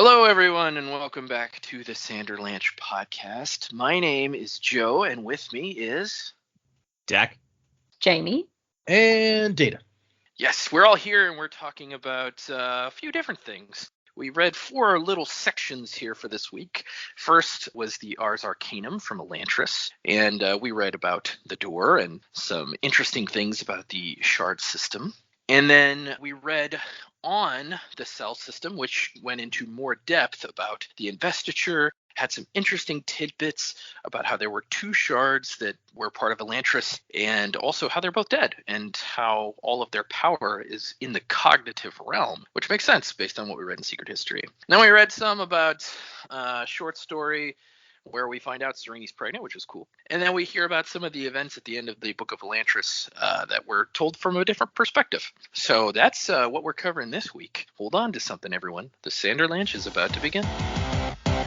Hello, everyone, and welcome back to the Sanderlanche podcast. My name is Joe, and with me is... Jack. Jamie. And Data. Yes, we're all here, and we're talking about a few different things. We read 4 little sections here for this week. First was the Ars Arcanum from Elantris, and we read about the door and some interesting things about the shard system. And then we read on the cell system, which went into more depth about the investiture, had some interesting tidbits about how there were 2 shards that were part of Elantris, and also how they're both dead, and how all of their power is in the cognitive realm, which makes sense based on what we read in Secret History. Then we read some about a short story where we find out Serene's pregnant, which is cool. And then we hear about some of the events at the end of the Book of Elantris that were told from a different perspective. So that's what we're covering this week. Hold on to something, everyone. The Sanderlanche is about to begin.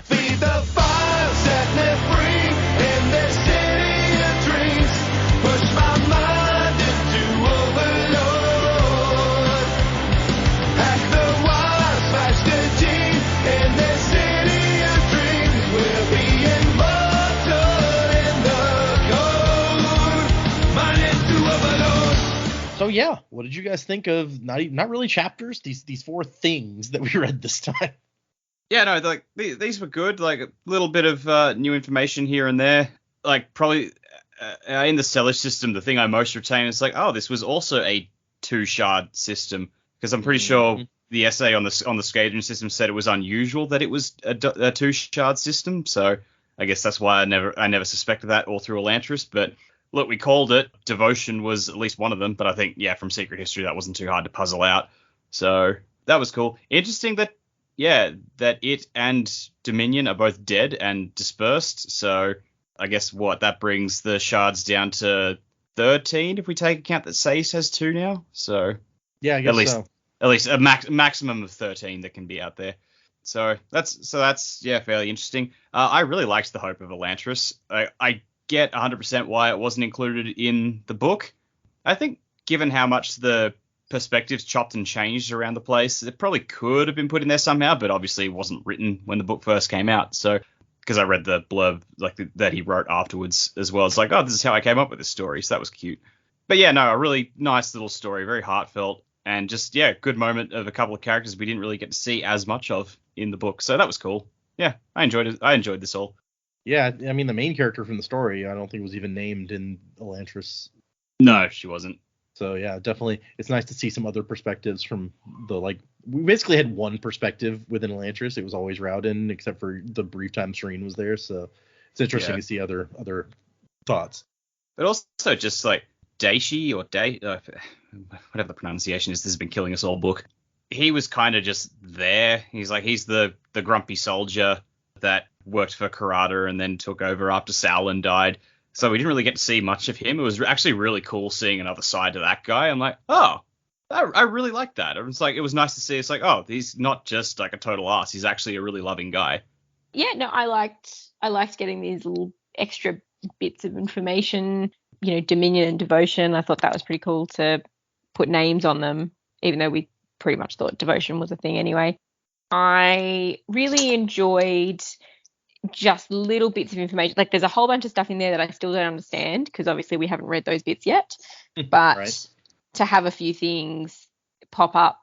Feed the fire, set me free in this city of dreams. Push my mind into overload. Hack the wires, smash the gene in this city of dreams. We'll be immortal in the code. Mind into overload. So yeah, what did you guys think of not really chapters, these 4 things that we read this time? Yeah, no, like these were good. Like a little bit of new information here and there. Like probably in the Selish system, the thing I most retain is like, oh, this was also a 2-shard system, because I'm pretty sure the essay on the Skadron system said it was unusual that it was a 2-shard system. So I guess that's why I never suspected that all through Elantris. But look, we called it. Devotion was at least one of them, but I think from Secret History that wasn't too hard to puzzle out. So that was cool. Interesting that. Yeah, that it and Dominion are both dead and dispersed. So I guess that brings the shards down to 13 if we take account that Sais has 2 now. So Yeah, I guess at least a maximum of 13 that can be out there. So that's fairly interesting. I really liked the Hope of Elantris. I get 100% why it wasn't included in the book. I think given how much the perspectives chopped and changed around the place, it probably could have been put in there somehow, but obviously it wasn't written when the book first came out. So because I read the blurb that he wrote afterwards as well, it's like, oh, this is how I came up with this story. So that was cute. But yeah, no, a really nice little story, very heartfelt, and just good moment of a couple of characters we didn't really get to see as much of in the book. So that was cool. Yeah, I enjoyed it. I enjoyed this all. Yeah, I mean, the main character from the story, I don't think was even named in Elantris. No, she wasn't. So yeah, definitely, it's nice to see some other perspectives from we basically had one perspective within Elantris. It was always Rowden, except for the brief time Serene was there. So it's interesting to see other thoughts. But also just like Daishi or whatever the pronunciation is, this has been killing us all book. He was kind of just there. He's the grumpy soldier that worked for Karada and then took over after Sauron died. So we didn't really get to see much of him. It was actually really cool seeing another side to that guy. I'm like, oh, I really like that. It was nice to see. It's like, oh, he's not just like a total ass. He's actually a really loving guy. Yeah, no, I liked getting these little extra bits of information, Dominion and Devotion. I thought that was pretty cool to put names on them, even though we pretty much thought Devotion was a thing anyway. I really enjoyed just little bits of information. Like there's a whole bunch of stuff in there that I still don't understand, because obviously we haven't read those bits yet. But Right. To have a few things pop up,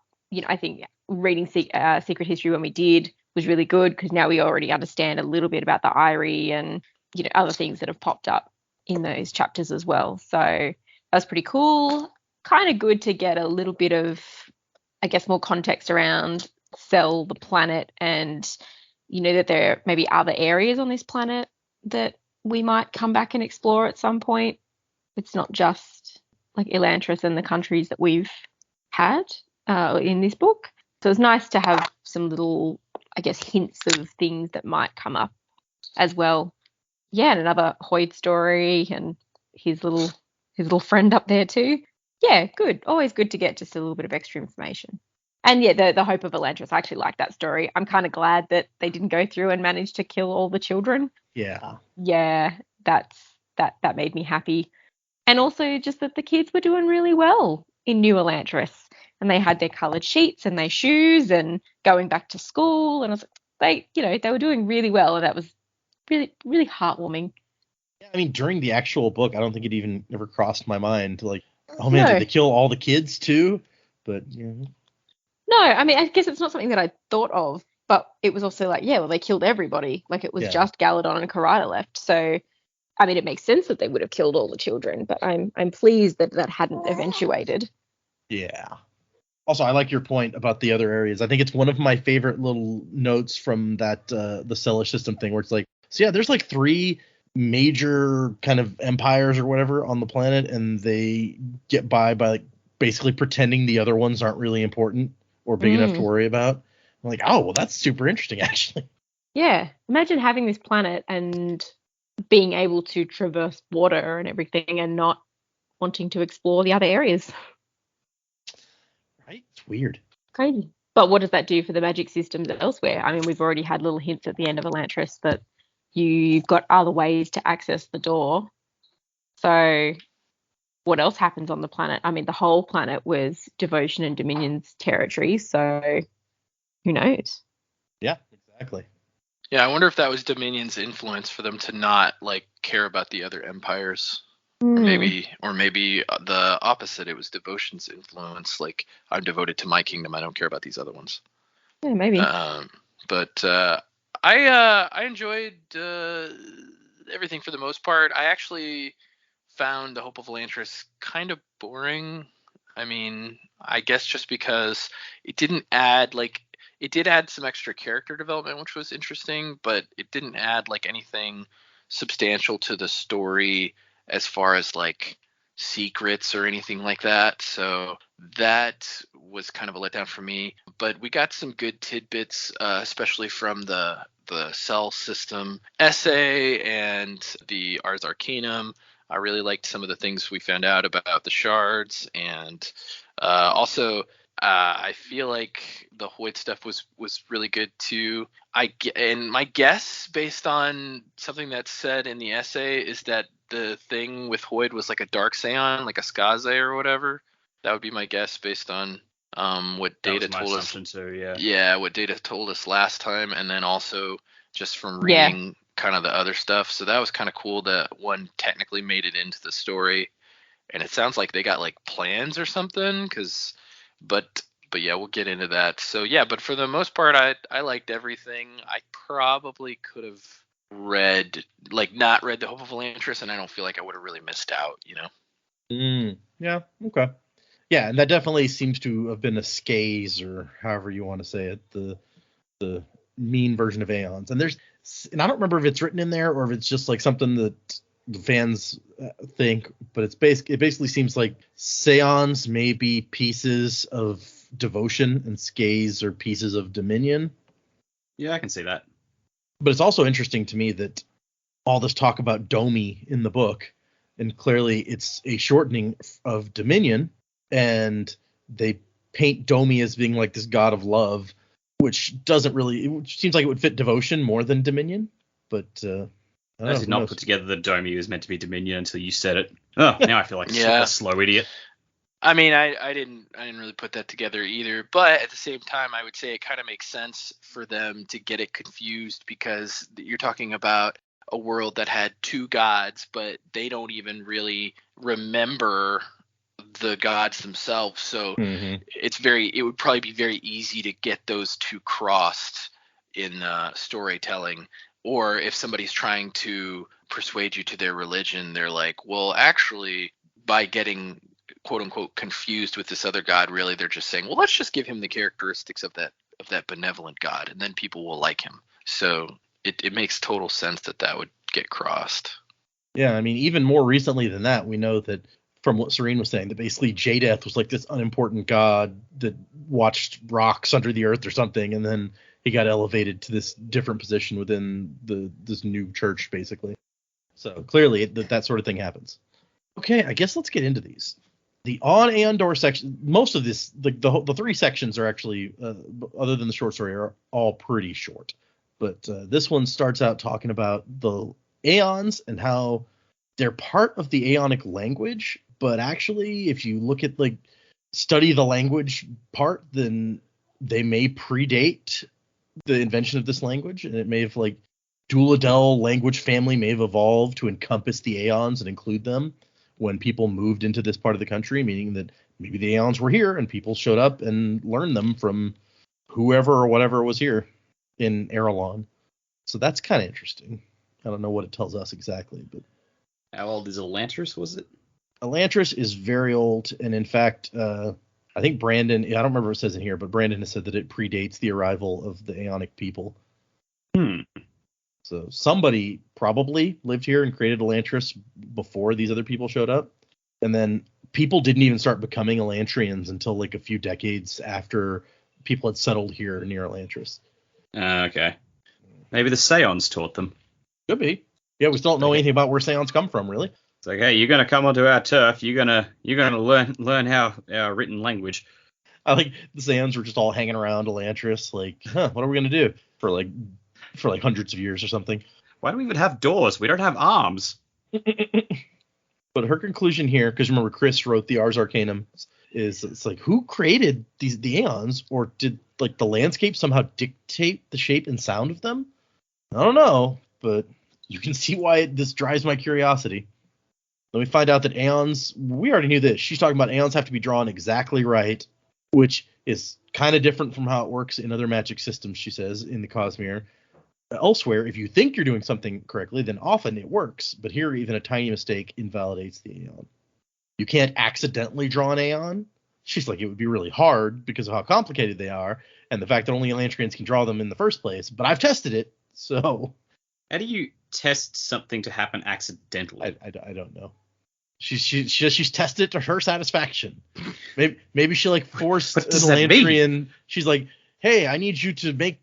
I think reading Secret History when we did was really good, because now we already understand a little bit about the Irie and other things that have popped up in those chapters as well. So that was pretty cool. Kind of good to get a little bit of, I guess, more context around Cell, the planet, and that there may be other areas on this planet that we might come back and explore at some point. It's not just like Elantris and the countries that we've had in this book. So it's nice to have some little, I guess, hints of things that might come up as well. Yeah, and another Hoid story and his little friend up there too. Yeah, good. Always good to get just a little bit of extra information. And yeah, the Hope of Elantris, I actually like that story. I'm kind of glad that they didn't go through and manage to kill all the children. Yeah. Yeah, that made me happy. And also just that the kids were doing really well in New Elantris. and they had their coloured sheets and their shoes and going back to school, and I was like, they were doing really well, and that was really, really heartwarming. Yeah, I mean, during the actual book, I don't think it even ever crossed my mind to like, oh man, No. did they kill all the kids too? But No, I mean, I guess it's not something that I thought of, but it was also like, yeah, well, they killed everybody. Like, it was just Galadon and Karada left. So, I mean, it makes sense that they would have killed all the children, but I'm pleased that that hadn't eventuated. yeah. Also, I like your point about the other areas. I think it's one of my favorite little notes from that the Selish System thing, where it's like, so yeah, there's like 3 major kind of empires or whatever on the planet, and they get by like basically pretending the other ones aren't really important or big enough to worry about. I'm like, oh, well, that's super interesting, actually. Yeah. Imagine having this planet and being able to traverse water and everything and not wanting to explore the other areas. Right? It's weird. Crazy. But what does that do for the magic systems elsewhere? I mean, we've already had little hints at the end of Elantris that you've got other ways to access the door. So what else happens on the planet? I mean, the whole planet was Devotion and Dominion's territory, so who knows? Yeah, exactly. Yeah, I wonder if that was Dominion's influence for them to not like care about the other empires. Or maybe the opposite. It was Devotion's influence. Like, I'm devoted to my kingdom. I don't care about these other ones. Yeah, maybe. But I enjoyed everything for the most part. I actually found the Hope of Elantris kind of boring. I mean, I guess just because it didn't add it did add some extra character development, which was interesting, but it didn't add like anything substantial to the story as far as like secrets or anything like that. So that was kind of a letdown for me. But we got some good tidbits, especially from the Cell System essay and the Ars Arcanum. I really liked some of the things we found out about the shards, and also I feel like the Hoid stuff was really good too. And my guess, based on something that's said in the essay, is that the thing with Hoid was like a dark Seon, like a Skaze or whatever. That would be my guess based on what Data told us. Too, yeah. Yeah, what Data told us last time, and then also just from reading kind of the other stuff. So that was kind of cool that one technically made it into the story, and it sounds like they got like plans or something. But yeah, we'll get into that. So yeah, but for the most part, I liked everything. I probably could have not read the Hope of Elantris, and I don't feel like I would have really missed out, Yeah, okay. Yeah, and that definitely seems to have been a Skaze, or however you want to say it, the mean version of Aons. And I don't remember if it's written in there or if it's just like something that the fans think, but it basically seems like Seons may be pieces of Devotion and Skaze are pieces of Dominion. Yeah, I can see that. But it's also interesting to me that all this talk about Domi in the book, and clearly it's a shortening of Dominion, and they paint Domi as being like this god of love, which seems like it would fit Devotion more than Dominion. But I did not put together that Domi was meant to be Dominion until you said it. Oh, now I feel like a slow idiot. I mean, I didn't really put that together either, but at the same time, I would say it kind of makes sense for them to get it confused, because you're talking about a world that had 2 gods, but they don't even really remember the gods themselves. So it would probably be very easy to get those 2 crossed in storytelling. Or if somebody's trying to persuade you to their religion, they're like, well, actually, by getting quote unquote confused with this other god, really they're just saying, well, let's just give him the characteristics of that benevolent god, and then people will like him. So it makes total sense that would get crossed. Yeah, I mean, even more recently than that, we know that from what Serene was saying, that basically Jadeath was like this unimportant god that watched rocks under the earth or something, and then he got elevated to this different position within this new church, basically. So clearly that sort of thing happens. Okay, I guess let's get into these. The On Aondor section, most of this, the 3 sections are actually, other than the short story, are all pretty short. But this one starts out talking about the Aons and how they're part of the Aonic language. But actually, if you look at like study the language part, then they may predate the invention of this language, and it may have like Duladel language family may have evolved to encompass the Aons and include them when people moved into this part of the country, meaning that maybe the Aons were here and people showed up and learned them from whoever or whatever was here in Erelon. So that's kind of interesting. I don't know what it tells us exactly, but How old is Elantris, was it? Elantris is very old, and in fact, I think Brandon, I don't remember what it says in here, but Brandon has said that it predates the arrival of the Aonic people. So somebody probably lived here and created Elantris before these other people showed up. And then people didn't even start becoming Elantrians until like a few decades after people had settled here near Elantris. Okay. Maybe the Seons taught them. Could be. Yeah, we still don't know anything about where Seons come from, really. It's like, hey, you're gonna come onto our turf. You're gonna learn how our written language. I think the Seons were just all hanging around Elantris, like, what are we gonna do for like hundreds of years or something? Why do we even have doors? We don't have arms. But her conclusion here, because remember Chris wrote the Ars Arcanum, is it's like, who created the Aons, or did like the landscape somehow dictate the shape and sound of them? I don't know, but you can see why this drives my curiosity. Then we find out that Aons, we already knew this. She's talking about Aons have to be drawn exactly right, which is kind of different from how it works in other magic systems, she says, in the Cosmere. Elsewhere, if you think you're doing something correctly, then often it works. But here, even a tiny mistake invalidates the Aeon. You can't accidentally draw an Aeon. She's like, it would be really hard because of how complicated they are, and the fact that only Elantrians can draw them in the first place. But I've tested it, so... How do you test something to happen accidentally? I don't know. She's tested it to her satisfaction. Maybe she like forced an Elantrian. She's like, hey, I need you to make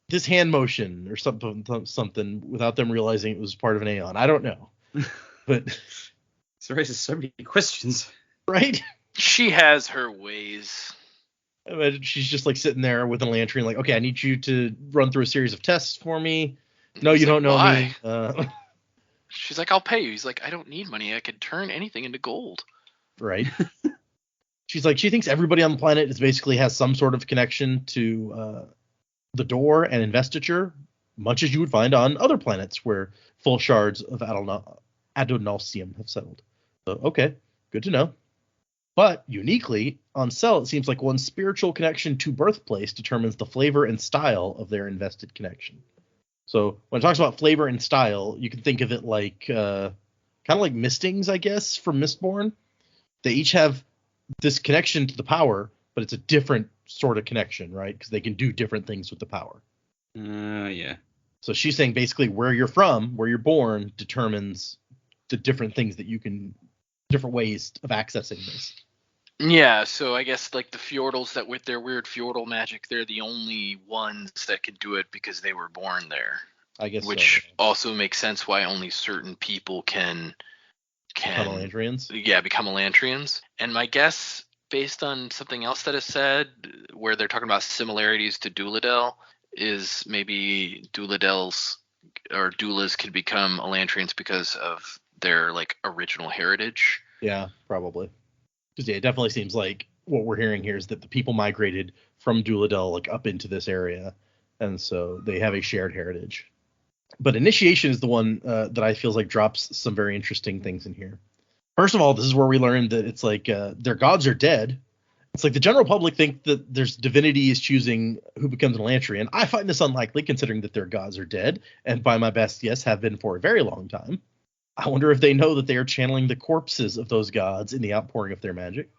this hand motion or something without them realizing it was part of an Aeon. I don't know. But this raises so many questions. Right? She has her ways. She's just like sitting there with an Elantrian like, okay, I need you to run through a series of tests for me. No, you don't know me. She's like, I'll pay you. He's like, I don't need money. I could turn anything into gold. Right. She's like, she thinks everybody on the planet is basically has some sort of connection to the door and investiture, much as you would find on other planets where full shards of Adonalsium have settled. So, okay, good to know. But uniquely, on Cell, it seems like one's spiritual connection to birthplace determines the flavor and style of their invested connection. So when it talks about flavor and style, you can think of it like kind of like Mistings, I guess, from Mistborn. They each have this connection to the power, but it's a different sort of connection, right? Because they can do different things with the power. Yeah. So she's saying basically where you're from, where you're born, determines the different things that you can, different ways of accessing this. Yeah, so I guess like the Fjordals that with their weird Fjordal magic, they're the only ones that can do it because they were born there. I guess which so. also makes sense why only certain people can Become Elantrians? Yeah, become Elantrians. And my guess, based on something else that is said, where they're talking about similarities to Duladel, is maybe Duladel's or Doulas can become Elantrians because of their like original heritage. Yeah, probably. Because yeah, it definitely seems like what we're hearing here is that the people migrated from Duladel like up into this area, and so they have a shared heritage. But initiation is the one that I feel like drops some very interesting things in here. First of all, this is where we learn that it's like their gods are dead. It's like the general public think that there's divinity is choosing who becomes an Elantrian. I find this unlikely considering that their gods are dead, and by my best guess have been for a very long time. I wonder if they know that they are channeling the corpses of those gods in the outpouring of their magic.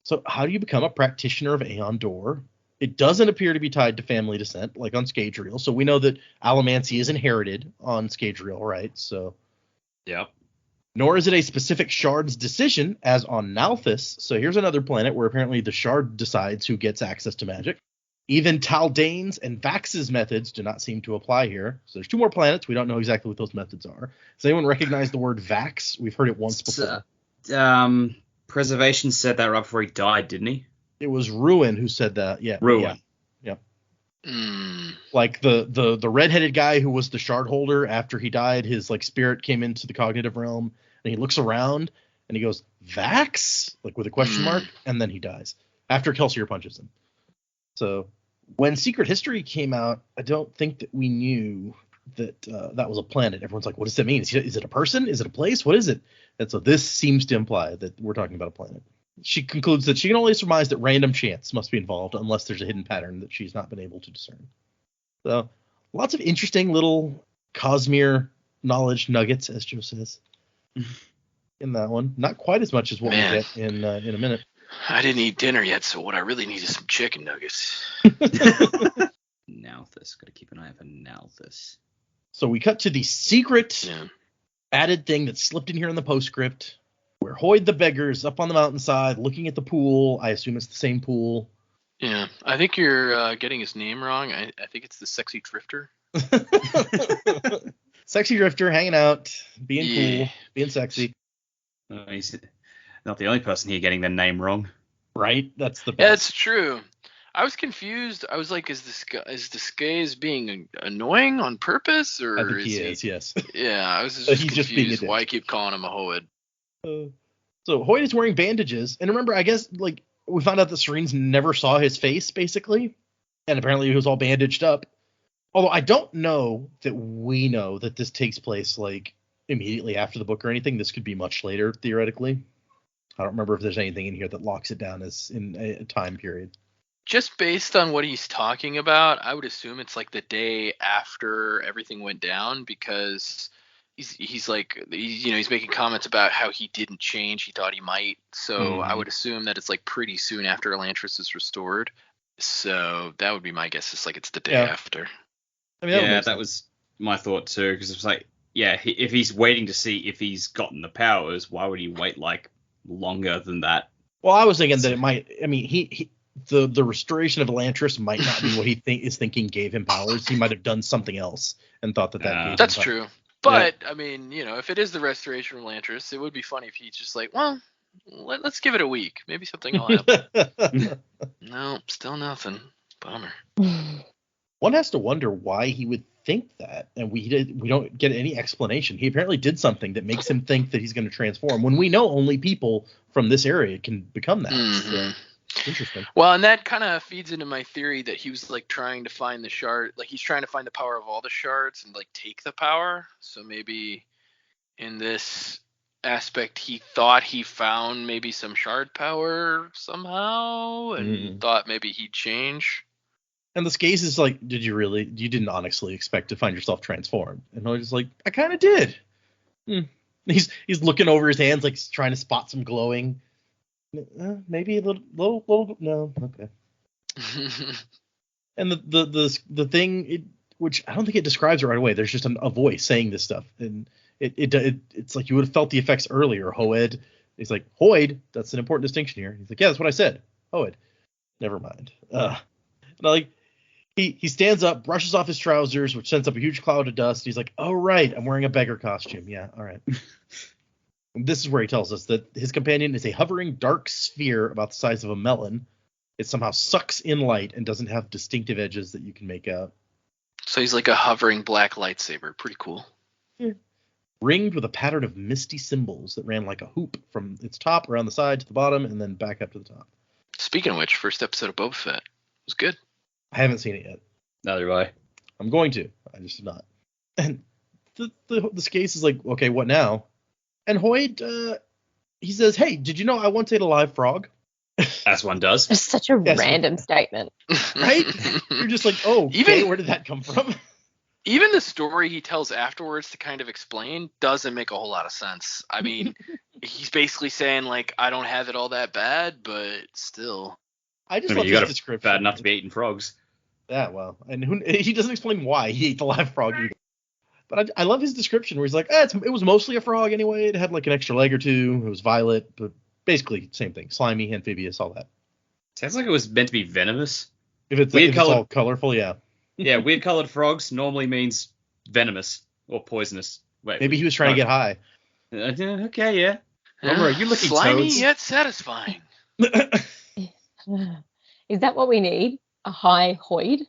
So how do you become a practitioner of Aeon Door? It doesn't appear to be tied to family descent, like on Scadrial. So we know that Allomancy is inherited on Scadrial, right? So, yep. Nor is it a specific shard's decision, as on Nalthis. So here's another planet where apparently the shard decides who gets access to magic. Even Taldane's and Vax's methods do not seem to apply here. So there's two more planets. We don't know exactly what those methods are. Does anyone recognize the word Vax? We've heard it once before. Preservation said that right before he died, didn't he? It was Ruin who said that. Yeah. Ruin. Yeah. Like the redheaded guy who was the shard holder after he died, his like spirit came into the cognitive realm and he looks around and he goes, Vax? Like with a question mark, and then he dies. after Kelsier punches him. So when Secret History came out, I don't think that we knew that that was a planet. Everyone's like, what does that mean? Is it a person? Is it a place? What is it? And so this seems to imply that we're talking about a planet. She concludes that she can only surmise that random chance must be involved unless there's a hidden pattern that she's not been able to discern. So lots of interesting little Cosmere knowledge nuggets, as Joe says, in that one. Not quite as much as what we get in a minute. I didn't eat dinner yet, so what I really need is some chicken nuggets. Nalthus. Got to keep an eye out for Nalthus. So we cut to the secret added thing that slipped in here in the postscript, where Hoid the beggar is up on the mountainside looking at the pool. I assume it's the same pool. Yeah, I think you're getting his name wrong. I think it's the Sexy Drifter. Sexy Drifter hanging out, being cool, being sexy. He's not the only person here getting their name wrong. Right? That's the best. Yeah, it's true. I was confused. I was like, is this guy being annoying on purpose, or I think he is, yes. Yeah, I was just He's confused just being a dick. why I keep calling him a Hoid. So Hoid is wearing bandages, and remember, I guess, like, we found out that Serenes never saw his face, basically, and apparently he was all bandaged up. Although I don't know that we know that this takes place, like, immediately after the book or anything. This could be much later, theoretically. I don't remember if there's anything in here that locks it down as in a time period. Just based on what he's talking about, I would assume it's like the day after everything went down, because he's making comments about how he didn't change. He thought he might. So I would assume that it's like pretty soon after Elantris is restored. So that would be my guess. It's like it's the day after. I mean, that was my thought too, because it was like, if he's waiting to see if he's gotten the powers, why would he wait like longer than that? Well, I was thinking that it might. I mean, the restoration of Elantris might not be what he is thinking gave him powers. He might have done something else and thought that gave him That's powers. true. But I mean, if it is the restoration of Elantris, it would be funny if he's just like, well, let's give it a week. Maybe something will happen. No, still nothing. Bummer. One has to wonder why he would think that, and we don't get any explanation. He apparently did something that makes him think that he's going to transform, when we know only people from this area can become that. Mm-hmm. So, interesting. Well, and that kind of feeds into my theory that he was like trying to find the shard, like he's trying to find the power of all the shards and like take the power. So maybe in this aspect, he thought he found maybe some shard power somehow, and thought maybe he'd change. And the Skaze is like, you didn't honestly expect to find yourself transformed? And I was just like, I kind of did. He's looking over his hands, like trying to spot some glowing. Maybe a little, no, okay. And the thing, which I don't think it describes it right away. There's just a voice saying this stuff, and it's like you would have felt the effects earlier. Hoid, he's like, Hoid. That's an important distinction here. He's like, yeah, that's what I said. Hoid. Never mind. And like, he stands up, brushes off his trousers, which sends up a huge cloud of dust. He's like, oh right, I'm wearing a beggar costume. Yeah, all right. This is where he tells us that his companion is a hovering dark sphere about the size of a melon. It somehow sucks in light and doesn't have distinctive edges that you can make out. So he's like a hovering black lightsaber. Pretty cool. Yeah. Ringed with a pattern of misty symbols that ran like a hoop from its top around the side to the bottom and then back up to the top. Speaking of which, first episode of Boba Fett was good. I haven't seen it yet. Neither have I. I'm going to. I just did not. And the Skaze is like, okay, what now? And Hoid, he says, hey, did you know I once ate a live frog? As one does. It's such a random statement. Right? You're just like, oh, okay, where did that come from? Even the story he tells afterwards to kind of explain doesn't make a whole lot of sense. I mean, he's basically saying, like, I don't have it all that bad, but still. I just love his description. Bad enough to be eating frogs. Yeah, well, and he doesn't explain why he ate the live frog either. But I love his description where he's like, it was mostly a frog anyway. It had like an extra leg or two. It was violet, but basically same thing. Slimy, amphibious, all that. Sounds like it was meant to be venomous. If it's all colorful, yeah. Yeah, weird colored frogs normally means venomous or poisonous. Wait, maybe he was trying to get high. Okay, yeah. Are you looking slimy toads? yet satisfying? Is that what we need? A high Hoid?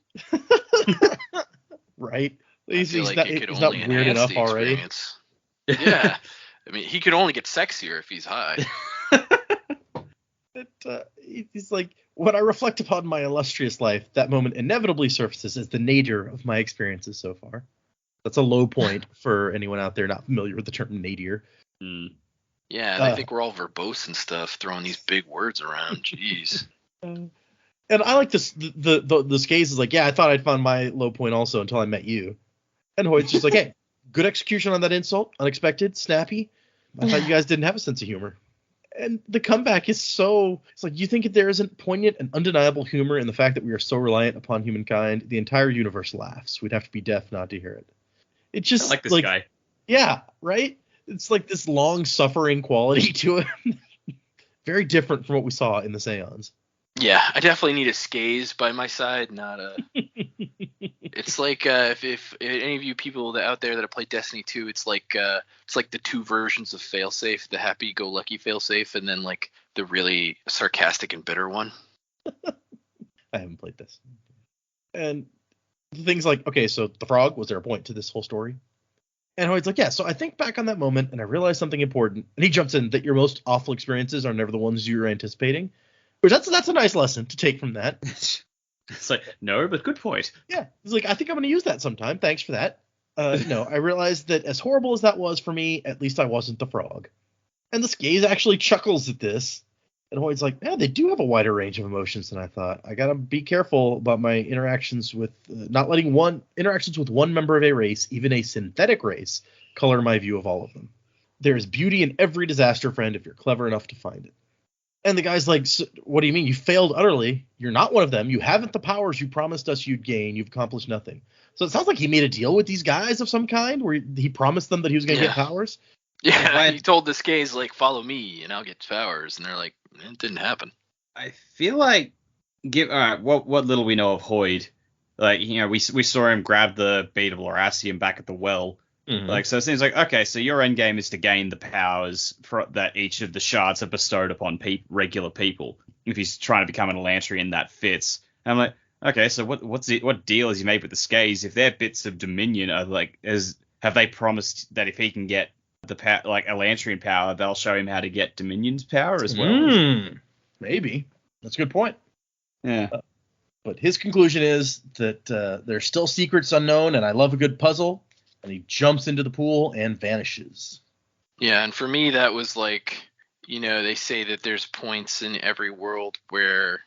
Right. He's not weird enough already. Yeah. I mean, he could only get sexier if he's high. he's like, when I reflect upon my illustrious life, that moment inevitably surfaces as the nadir of my experiences so far. That's a low point for anyone out there not familiar with the term nadir. Yeah, I think we're all verbose and stuff, throwing these big words around. Jeez. And I like this. The Skaze is like, yeah, I thought I'd found my low point also until I met you. And Hoid's just like, hey, good execution on that insult. Unexpected, snappy. I thought you guys didn't have a sense of humor. And the comeback is so, it's like, you think there isn't poignant and undeniable humor in the fact that we are so reliant upon humankind, the entire universe laughs. We'd have to be deaf not to hear it. It's just I like this guy. Yeah, right? It's like this long suffering quality to him. Very different from what we saw in the Aons. Yeah, I definitely need a Skaze by my side, not a. It's like if any of you people out there that have played Destiny 2, it's like the two versions of failsafe, the happy-go-lucky failsafe, and then like the really sarcastic and bitter one. I haven't played this. And things like, okay, so the frog, was there a point to this whole story? And Hoid's like, yeah, so I think back on that moment and I realized something important. And he jumps in that your most awful experiences are never the ones you're anticipating. Which that's a nice lesson to take from that. It's like, no, but good point. Yeah. He's like, I think I'm going to use that sometime. Thanks for that. I realized that as horrible as that was for me, at least I wasn't the frog. And the Skaze actually chuckles at this. And Hoid's like, yeah, they do have a wider range of emotions than I thought. I got to be careful about my interactions with not letting interactions with one member of a race, even a synthetic race, color my view of all of them. There is beauty in every disaster, friend, if you're clever enough to find it. And the guy's like, so, what do you mean? You failed utterly. You're not one of them. You haven't the powers you promised us you'd gain. You've accomplished nothing. So it sounds like he made a deal with these guys of some kind where he promised them that he was going to get powers. Yeah, he told the Skaze, like, follow me and I'll get powers. And they're like, it didn't happen. I feel like, what little we know of Hoid, like, we saw him grab the bead of Laurassium back at the well. Mm-hmm. Like, so it seems like, okay, so your end game is to gain the powers that each of the shards have bestowed upon regular people. If he's trying to become an Elantrian, that fits. And I'm like, okay, so what deal has he made with the Skaze? If their bits of dominion are like, have they promised that if he can get the Elantrian power, they'll show him how to get Dominion's power as well? Maybe. That's a good point. Yeah. But his conclusion is that there's still secrets unknown, and I love a good puzzle. And he jumps into the pool and vanishes. Yeah, and for me, that was like, they say that there's points in every world where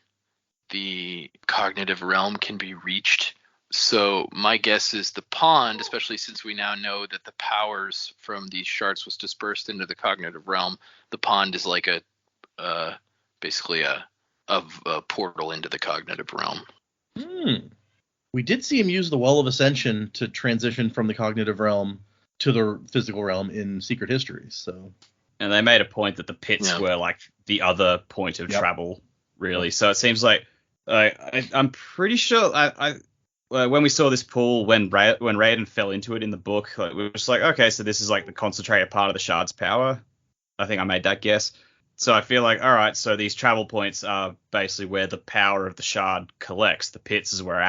the cognitive realm can be reached. So my guess is the pond, especially since we now know that the powers from these shards was dispersed into the cognitive realm, the pond is like basically a portal into the cognitive realm. We did see him use the Well of Ascension to transition from the cognitive realm to the physical realm in Secret Histories. So, and they made a point that the pits were like the other point of travel, really. So it seems like I'm pretty sure when we saw this pool, when Raiden fell into it in the book, we were just like, okay, so this is like the concentrated part of the shard's power. I think I made that guess. So I feel like, all right, so these travel points are basically where the power of the shard collects. The pits is where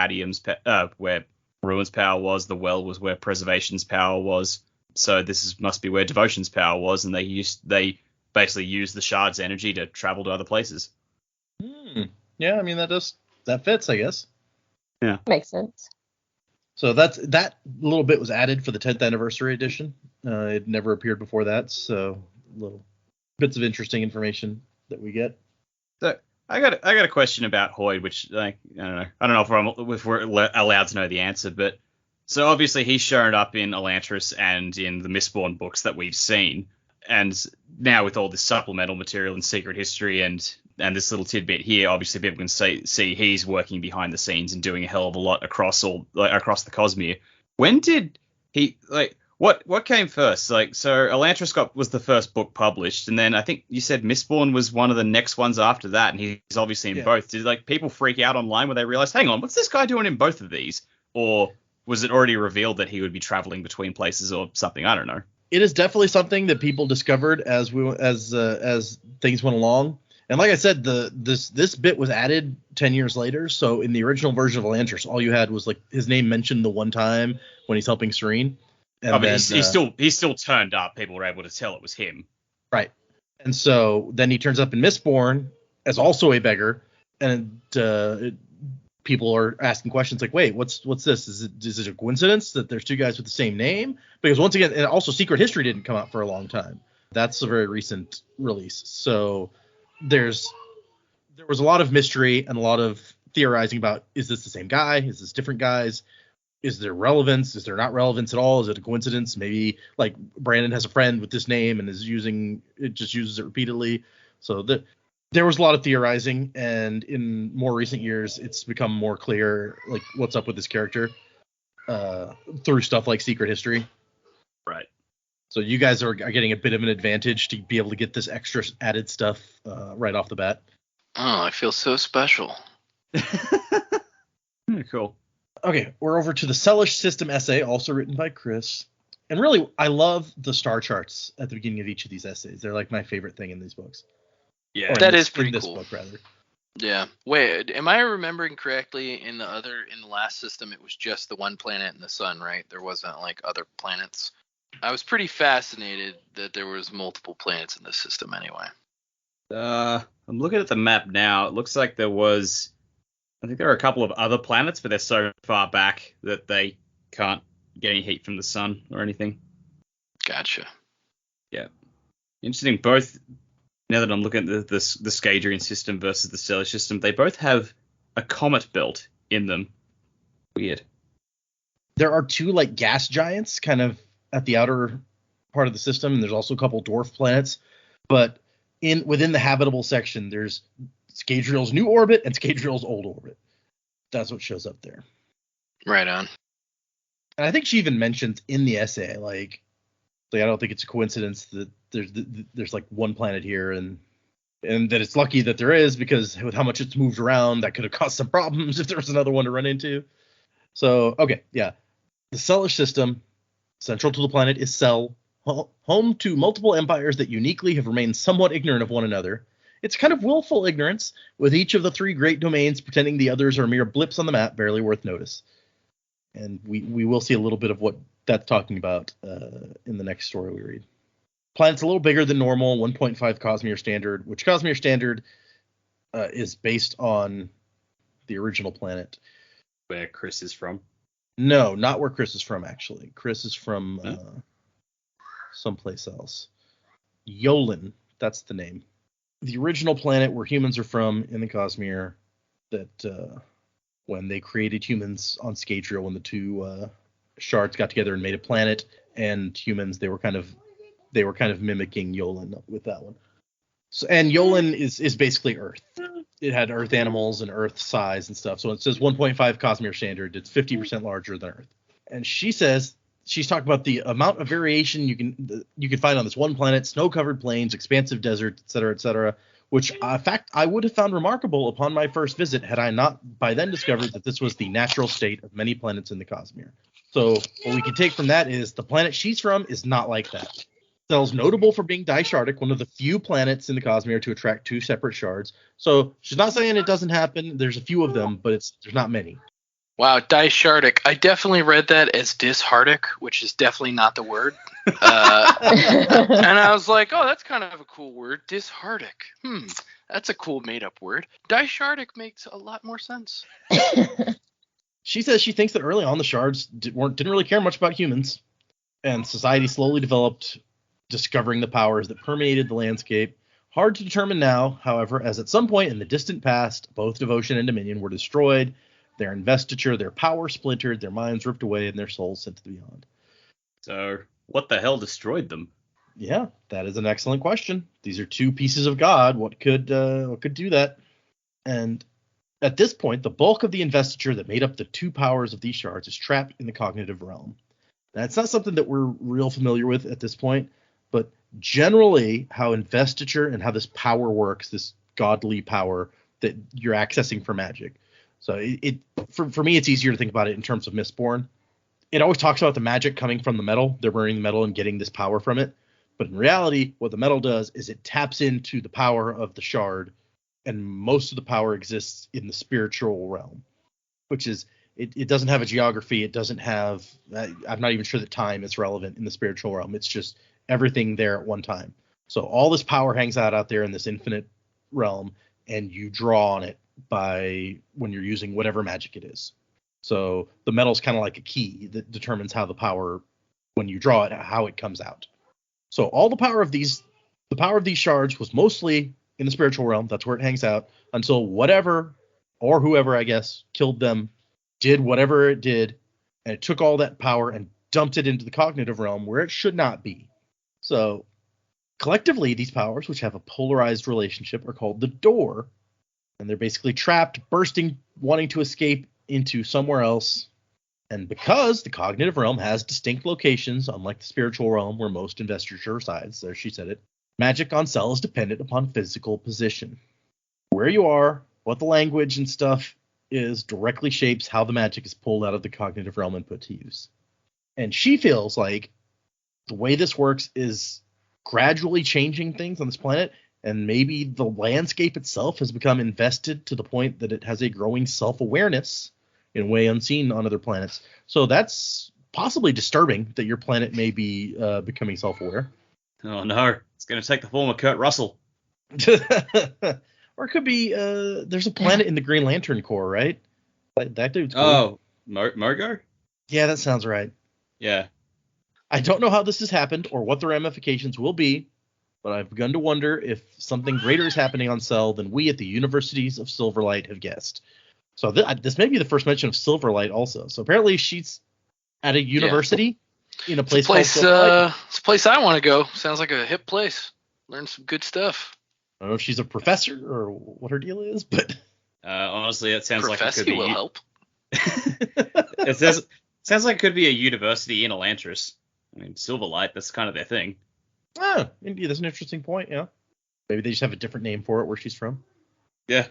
where Ruin's power was. The well was where Preservation's power was. So this must be where Devotion's power was, and they basically use the shard's energy to travel to other places. Yeah, I mean that fits, I guess. Yeah, makes sense. So that little bit was added for the 10th anniversary edition. It never appeared before that, so little bits of interesting information that we get. So I got a question about Hoid, which I don't know if we're allowed to know the answer, but so obviously he's shown up in Elantris and in the Mistborn books that we've seen, and now with all this supplemental material and Secret History and this little tidbit here, obviously people can see he's working behind the scenes and doing a hell of a lot across the Cosmere. When did he What came first? So Elantris was the first book published, and then I think you said Mistborn was one of the next ones after that, and he's obviously in both. Did people freak out online when they realized, hang on, what's this guy doing in both of these? Or was it already revealed that he would be traveling between places or something? I don't know. It is definitely something that people discovered as things went along. And like I said, this bit was added 10 years later. So in the original version of Elantris, all you had was like his name mentioned the one time when he's helping Serene. And he still turned up. People were able to tell it was him. Right. And so then he turns up in Mistborn, as also a beggar, and people are asking questions like, wait, what's this? Is it a coincidence that there's two guys with the same name? Because once again, and also Secret History didn't come out for a long time. That's a very recent release. So there was a lot of mystery and a lot of theorizing about, is this the same guy? Is this different guys? Is there relevance? Is there not relevance at all? Is it a coincidence? Maybe like Brandon has a friend with this name and just uses it repeatedly. So there was a lot of theorizing, and in more recent years, it's become more clear like what's up with this character through stuff like Secret History. Right. So you guys are getting a bit of an advantage to be able to get this extra added stuff right off the bat. Oh, I feel so special. Cool. Okay, we're over to the Selish System essay, also written by Chris. And really, I love the star charts at the beginning of each of these essays. They're like my favorite thing in these books. Yeah, That is pretty in this cool. book, rather. Yeah. Wait, am I remembering correctly? In the last system, it was just the one planet and the sun, right? There wasn't like other planets. I was pretty fascinated that there was multiple planets in this system anyway. I'm looking at the map now. It looks like I think there are a couple of other planets, but they're so far back that they can't get any heat from the sun or anything. Gotcha. Yeah. Interesting. Both, now that I'm looking at the Scadrian system versus the Selish system, they both have a comet belt in them. Weird. There are two like gas giants kind of at the outer part of the system, and there's also a couple dwarf planets. But within the habitable section, there's Scadrial's new orbit and Scadrial's old orbit. That's what shows up there. Right on. And I think she even mentions in the essay, like I don't think it's a coincidence that there's like one planet here, and that it's lucky that there is, because with how much it's moved around, that could have caused some problems if there was another one to run into. So, okay, yeah. The Selish system, central to the planet, is Sel, home to multiple empires that uniquely have remained somewhat ignorant of one another. It's kind of willful ignorance, with each of the three great domains pretending the others are mere blips on the map, barely worth notice. And we will see a little bit of what that's talking about in the next story we read. Planet's a little bigger than normal, 1.5 Cosmere standard, which Cosmere standard is based on the original planet. Where Chris is from. No, not where Chris is from, actually. Chris is from someplace else. Yolen, that's the name. The original planet where humans are from in the Cosmere, that when they created humans on Scadrial, when the two shards got together and made a planet, and humans, they were kind of mimicking Yolen with that one. So, and Yolen is basically Earth. It had Earth animals and Earth size and stuff. So it says 1.5 Cosmere standard. It's 50% larger than Earth. And she says she's talking about the amount of variation you can find on this one planet: snow-covered plains, expansive deserts, etc., which, in fact, I would have found remarkable upon my first visit had I not by then discovered that this was the natural state of many planets in the Cosmere. So what we can take from that is the planet she's from is not like that. Sel's notable for being dishardic, one of the few planets in the Cosmere to attract two separate shards. So she's not saying it doesn't happen. There's a few of them, but there's not many. Wow, dishardic. I definitely read that as dishardic, which is definitely not the word. And I was like, oh, that's kind of a cool word, dishardic. That's a cool made-up word. Dishardic makes a lot more sense. She says she thinks that early on the shards didn't really care much about humans, and society slowly developed, discovering the powers that permeated the landscape. Hard to determine now, however, as at some point in the distant past, both devotion and dominion were destroyed, their investiture, their power splintered, their minds ripped away, and their souls sent to the beyond. So, what the hell destroyed them? Yeah, that is an excellent question. These are two pieces of God. What could do that? And at this point, the bulk of the investiture that made up the two powers of these shards is trapped in the cognitive realm. Now, it's not something that we're real familiar with at this point, but generally how investiture and how this power works, this godly power that you're accessing for magic. So for me, it's easier to think about it in terms of Mistborn. It always talks about the magic coming from the metal. They're burning the metal and getting this power from it. But in reality, what the metal does is it taps into the power of the shard, and most of the power exists in the spiritual realm, which is, it doesn't have a geography. It doesn't have, I'm not even sure that time is relevant in the spiritual realm. It's just everything there at one time. So all this power hangs out there in this infinite realm, and you draw on it by when you're using whatever magic it is. So the metal's kind of like a key that determines how the power, when you draw it, how it comes out. So all the power of these shards was mostly in the spiritual realm. That's where it hangs out until whatever or whoever, I guess, killed them, did whatever it did, and it took all that power and dumped it into the cognitive realm where it should not be. So collectively, these powers, which have a polarized relationship, are called the door, and they're basically trapped, bursting, wanting to escape into somewhere else. And because the cognitive realm has distinct locations, unlike the spiritual realm where most investiture resides, there she said it, magic on Sel is dependent upon physical position. Where you are, what the language and stuff is, directly shapes how the magic is pulled out of the cognitive realm and put to use. And she feels like the way this works is gradually changing things on this planet, and maybe the landscape itself has become invested to the point that it has a growing self-awareness in a way unseen on other planets. So that's possibly disturbing that your planet may be becoming self-aware. Oh no, it's going to take the form of Kurt Russell. Or it could be there's a planet in the Green Lantern Corps, right? That dude's cool. Oh, Mogo? Yeah, that sounds right. Yeah. I don't know how this has happened or what the ramifications will be, but I've begun to wonder if something greater is happening on Sel than we at the Universities of Silverlight have guessed. So this may be the first mention of Silverlight also. So apparently she's at a university in a place called Silverlight. It's a place I want to go. Sounds like a hip place. Learn some good stuff. I don't know if she's a professor or what her deal is, but honestly, it sounds like it could Professor be. will help. It sounds like it could be a university in Elantris. I mean, Silverlight, that's kind of their thing. Oh, indeed, that's an interesting point, yeah. Maybe they just have a different name for it where she's from. Yeah.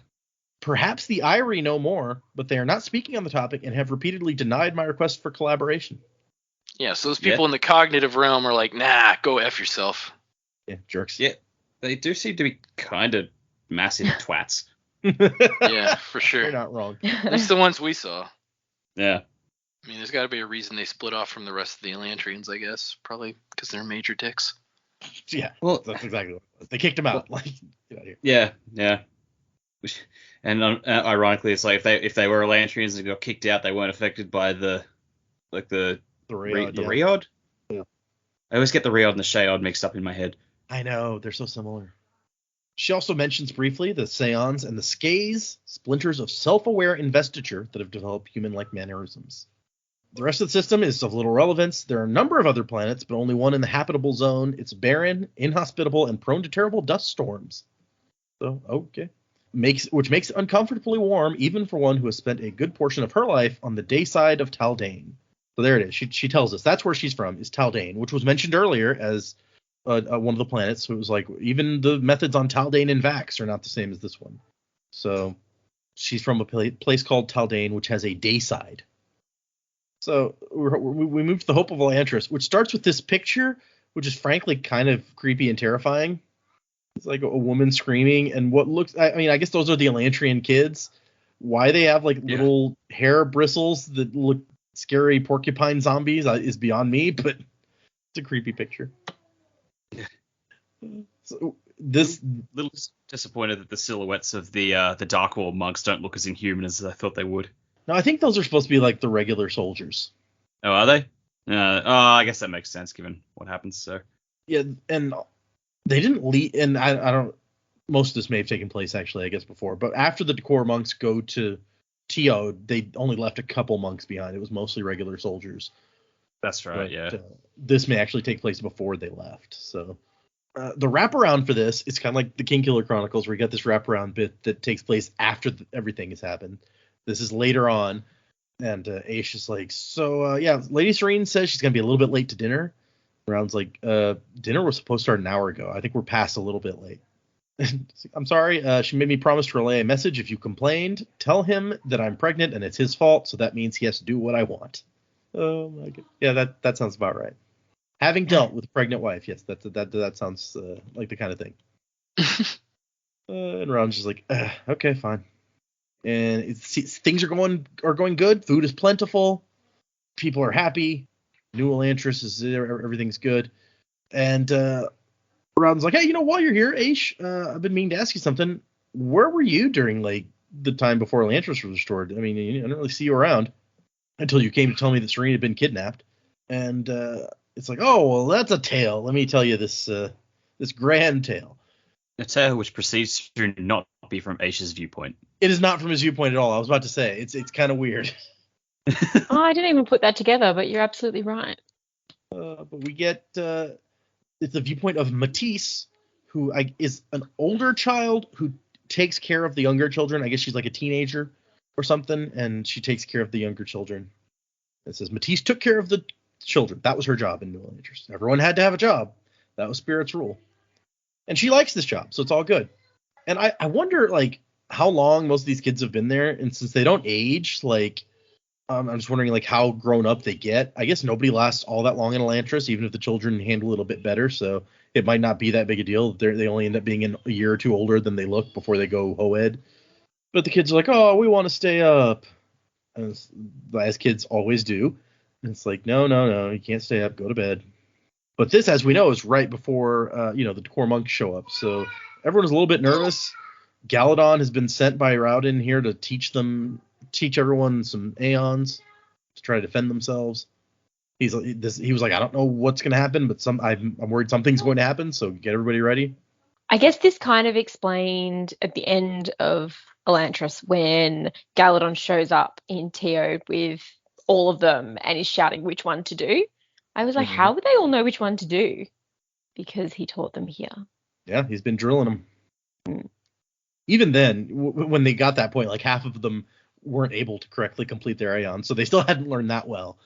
Perhaps the Irie know more, but they are not speaking on the topic and have repeatedly denied my request for collaboration. Yeah, so those people in the cognitive realm are like, nah, go F yourself. Yeah, jerks. Yeah, they do seem to be kind of massive twats. Yeah, for sure. You're not wrong. At least the ones we saw. Yeah. I mean, there's got to be a reason they split off from the rest of the Elantrians, I guess. Probably because they're major dicks. Yeah, Well, that's exactly what it was. They kicked him out. Like, get out of here. yeah. And ironically, it's like if they were Elantrians and got kicked out, they weren't affected by the The Rayod, yeah. Rayod? Yeah. I always get the Rayod and the Shayod mixed up in my head. I know, they're so similar. She also mentions briefly the Seons and the Skays, splinters of self-aware investiture that have developed human-like mannerisms. The rest of the system is of little relevance. There are a number of other planets, but only one in the habitable zone. It's barren, inhospitable, and prone to terrible dust storms. So, okay. Which makes it uncomfortably warm, even for one who has spent a good portion of her life on the day side of Taldane. So there it is. She tells us that's where she's from, is Taldane, which was mentioned earlier as one of the planets. So it was like, even the methods on Taldane and Vax are not the same as this one. So she's from a place called Taldane, which has a day side. So we moved to the Hope of Elantris, which starts with this picture, which is frankly kind of creepy and terrifying. It's like a woman screaming, and what looks, I mean, I guess those are the Elantrian kids. Why they have like little hair bristles that look scary porcupine zombies is beyond me, but it's a creepy picture. So this Little disappointed that the silhouettes of the Dark World monks don't look as inhuman as I thought they would. No, I think those are supposed to be like the regular soldiers. Oh, are they? I guess that makes sense given what happens. So Yeah, and they didn't leave, and I don't. Most of this may have taken place actually, I guess, before. But after the Decor monks go to Teo, they only left a couple monks behind. It was mostly regular soldiers. that's right. But, Yeah. This may actually take place before they left. So the wraparound for this, it's kind of like the Kingkiller Chronicles, where you got this wraparound bit that takes place after everything has happened. This is later on, and Aish is like, so yeah, Lady Serene says she's gonna be a little bit late to dinner. Round's like, dinner was supposed to start an hour ago. I think we're past a little bit late. I'm sorry. She made me promise to relay a message. If you complained, tell him that I'm pregnant and it's his fault. So that means he has to do what I want. Oh my god. Yeah, that sounds about right. Having dealt with a pregnant wife, yes, that sounds like the kind of thing. And Round's just like, okay, fine. And things are going good. Food is plentiful. People are happy. New Elantris is there. Everything's good. And Round's like, hey, while you're here, Aish, I've been meaning to ask you something. where were you during like the time before Elantris was restored? I mean, I didn't really see you around until you came to tell me that Serene had been kidnapped. And it's like, oh, well, that's a tale. Let me tell you this this grand tale. A tale which proceeds to not be from Aisha's viewpoint. It is not from his viewpoint at all. I was about to say it's kind of weird. Oh, I didn't even put that together, but you're absolutely right. But we get it's the viewpoint of Matisse, who is an older child who takes care of the younger children. I guess she's like a teenager or something, and she takes care of the younger children. It says Matisse took care of the children. That was her job in New Elantris. Everyone had to have a job. That was Spirit's rule. And she likes this job, so it's all good. And I wonder, like, how long most of these kids have been there, and since they don't age, like, I'm just wondering, like, how grown up they get. I guess nobody lasts all that long in Elantris, even if the children handle it a bit better, so it might not be that big a deal. They only end up being a year or two older than they look before they go Hoid. But the kids are like, oh, we want to stay up, as kids always do. And it's like, no, you can't stay up, go to bed. But this, as we know, is right before, the core monks show up. So everyone's a little bit nervous. Galadon has been sent by Rauden here to teach everyone some Aons to try to defend themselves. He was like, I don't know what's going to happen, but I'm worried something's going to happen, so get everybody ready. I guess this kind of explained at the end of Elantris when Galadon shows up in Teod with all of them and is shouting which one to do. I was like, how would they all know which one to do? Because he taught them here. Yeah, he's been drilling them. Mm. Even then, when they got that point, like half of them weren't able to correctly complete their Aeon, so they still hadn't learned that well.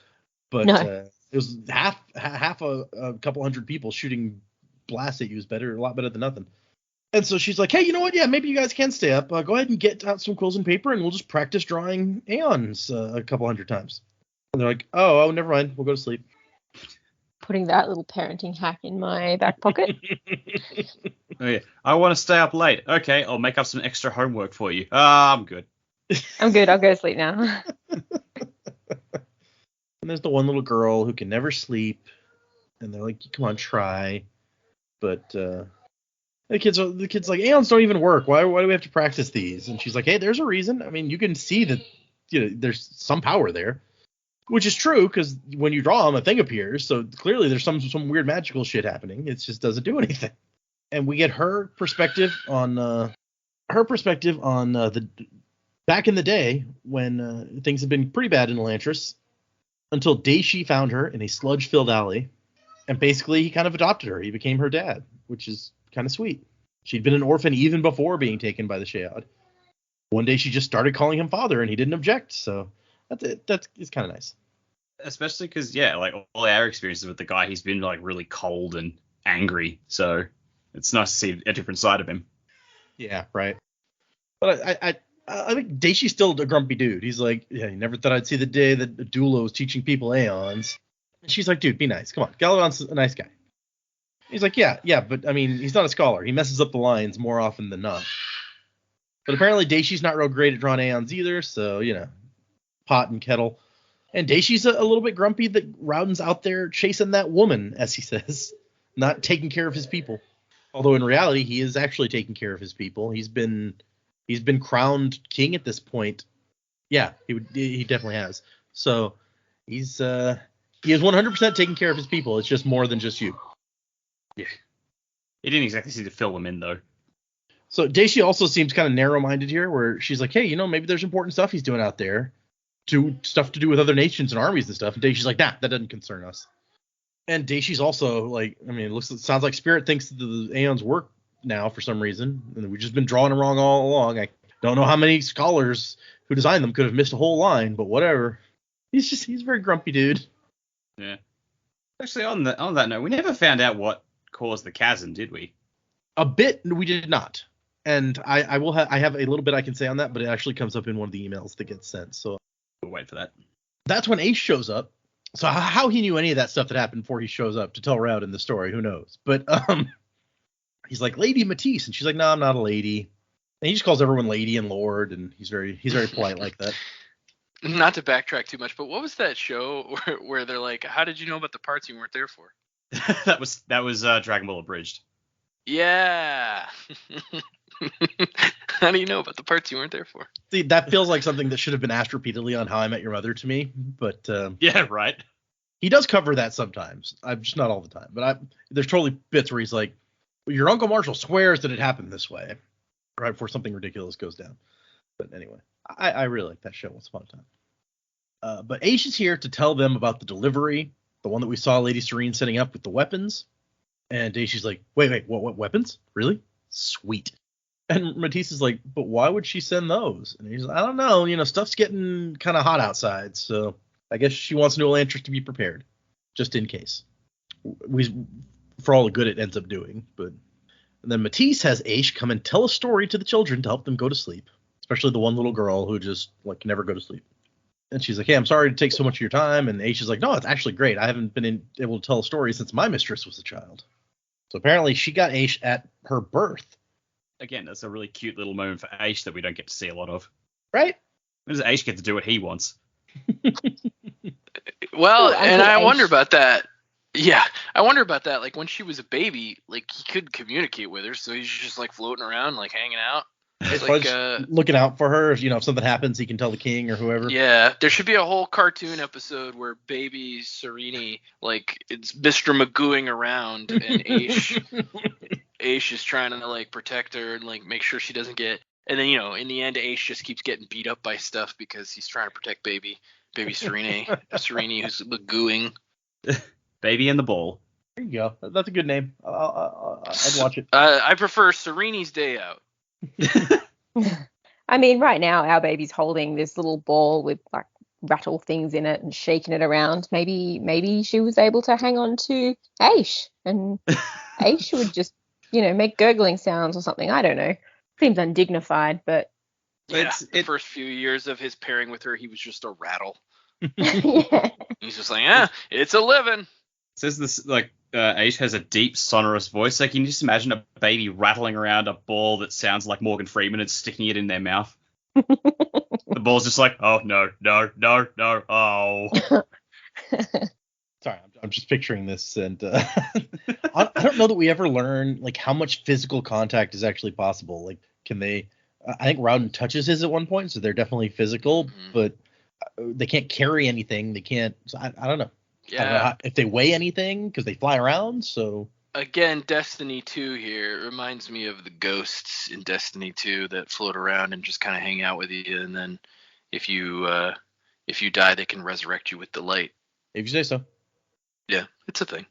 But No. It was half a couple hundred people shooting blasts at you is a lot better than nothing. And so she's like, hey, you know what? Yeah, maybe you guys can stay up. Go ahead and get out some quills and paper, and we'll just practice drawing Aeons a couple hundred times. And they're like, oh, never mind. We'll go to sleep. Putting that little parenting hack in my back pocket. Okay. I want to stay up late. Okay, I'll make up some extra homework for you. I'm good. I'm good. I'll go to sleep now. And there's the one little girl who can never sleep, and they're like, come on, try. But the kid's like, Aeons don't even work. Why do we have to practice these? And she's like, hey, there's a reason. I mean, you can see that there's some power there. Which is true, because when you draw them, a thing appears. So clearly there's some weird magical shit happening. It just doesn't do anything. And we get her perspective on the back in the day when things had been pretty bad in Elantris, until Daishi found her in a sludge-filled alley, and basically he kind of adopted her. He became her dad, which is kind of sweet. She'd been an orphan even before being taken by the Shead. One day she just started calling him father, and he didn't object. So it's kind of nice. Especially because, like all our experiences with the guy, he's been like really cold and angry. So it's nice to see a different side of him. Yeah, right. But I think Daishi's still a grumpy dude. He's like, yeah, you never thought I'd see the day that Adula was teaching people Aeons. And she's like, dude, be nice. Come on. Galadon's a nice guy. He's like, yeah, but I mean, he's not a scholar. He messes up the lines more often than not. But apparently Daishi's not real great at drawing Aeons either, so, pot and kettle. And Daishi's a little bit grumpy that Rauden's out there chasing that woman, as he says, not taking care of his people. Although in reality, he is actually taking care of his people. He's been crowned king at this point. Yeah, he definitely has. So he is 100% taking care of his people. It's just more than just you. Yeah. He didn't exactly seem to fill them in, though. So Daishi also seems kind of narrow-minded here, where she's like, hey, maybe there's important stuff he's doing out there. Stuff to do with other nations and armies and stuff. And Daishi's like, nah, that doesn't concern us. And Daishi's also like, I mean, it sounds like Spirit thinks that the Aeons work now for some reason. And we've just been drawing them wrong all along. I don't know how many scholars who designed them could have missed a whole line, but whatever. He's a very grumpy dude. Yeah. Actually, on that note, we never found out what caused the chasm, did we? A bit, we did not. And I have a little bit I can say on that, but it actually comes up in one of the emails that gets sent. So we'll wait for that. That's when Ace shows up. So how he knew any of that stuff that happened before he shows up to tell Rauden the story, who knows? But he's like, Lady Matisse, and she's like, no, I'm not a lady. And he just calls everyone lady and lord, and he's very polite like that. Not to backtrack too much, but what was that show where they're like, how did you know about the parts you weren't there for? that was Dragon Ball Abridged. Yeah. How do you know about the parts you weren't there for? See, that feels like something that should have been asked repeatedly on How I Met Your Mother to me, but Yeah, right. he does cover that sometimes. I'm just not all the time, but there's totally bits where he's like, your Uncle Marshall swears that it happened this way, right before something ridiculous goes down. But anyway, I really like that show. Once upon a time. But Aish is here to tell them about the delivery, the one that we saw Lady Serene setting up with the weapons. And Aishi's like, wait, what weapons? Really? Sweet. And Matisse is like, but why would she send those? And he's like, I don't know. Stuff's getting kind of hot outside, so I guess she wants New Elantris to be prepared, just in case. For all the good it ends up doing. But and then Matisse has Aish come and tell a story to the children to help them go to sleep, especially the one little girl who just can never go to sleep. And she's like, hey, I'm sorry to take so much of your time. And Aish is like, no, it's actually great. I haven't been able to tell a story since my mistress was a child. So apparently she got Aish at her birth. Again, that's a really cute little moment for Aish that we don't get to see a lot of. Right? When does Aish get to do what he wants? Well, Ooh, and I Aish. wonder about that. Yeah, I wonder about that. Like when she was a baby, he couldn't communicate with her, so he's just floating around, hanging out. It's Like, just looking out for her. If something happens, he can tell the king or whoever. Yeah, there should be a whole cartoon episode where baby Serene, it's Mr. Magooing around, and Aish is trying to protect her and make sure she doesn't get. And then in the end, Aish just keeps getting beat up by stuff because he's trying to protect baby Serene, who's Magooing. Baby and the Ball. There you go. That's a good name. I'd watch it. I prefer Serene's Day Out. I mean, right now our baby's holding this little ball with rattle things in it and shaking it around. Maybe she was able to hang on to Aish, and Aish would just make gurgling sounds or something. I don't know. Seems undignified, but Yeah, the first few years of his pairing with her, he was just a rattle. yeah. He's just it's a living. It says this Aish has a deep sonorous voice. Can you just imagine a baby rattling around a ball that sounds like Morgan Freeman and sticking it in their mouth? The ball's just oh no, oh. Sorry, I'm just picturing this, and I don't know that we ever learn how much physical contact is actually possible. Can they? I think Rowden touches his at one point, so they're definitely physical, but they can't carry anything. They can't. So I don't know. Yeah. I don't know if they weigh anything because they fly around. So again, Destiny 2 here reminds me of the ghosts in Destiny 2 that float around and just kind of hang out with you, and then if you die, they can resurrect you with the light. If you say so. Yeah, it's a thing.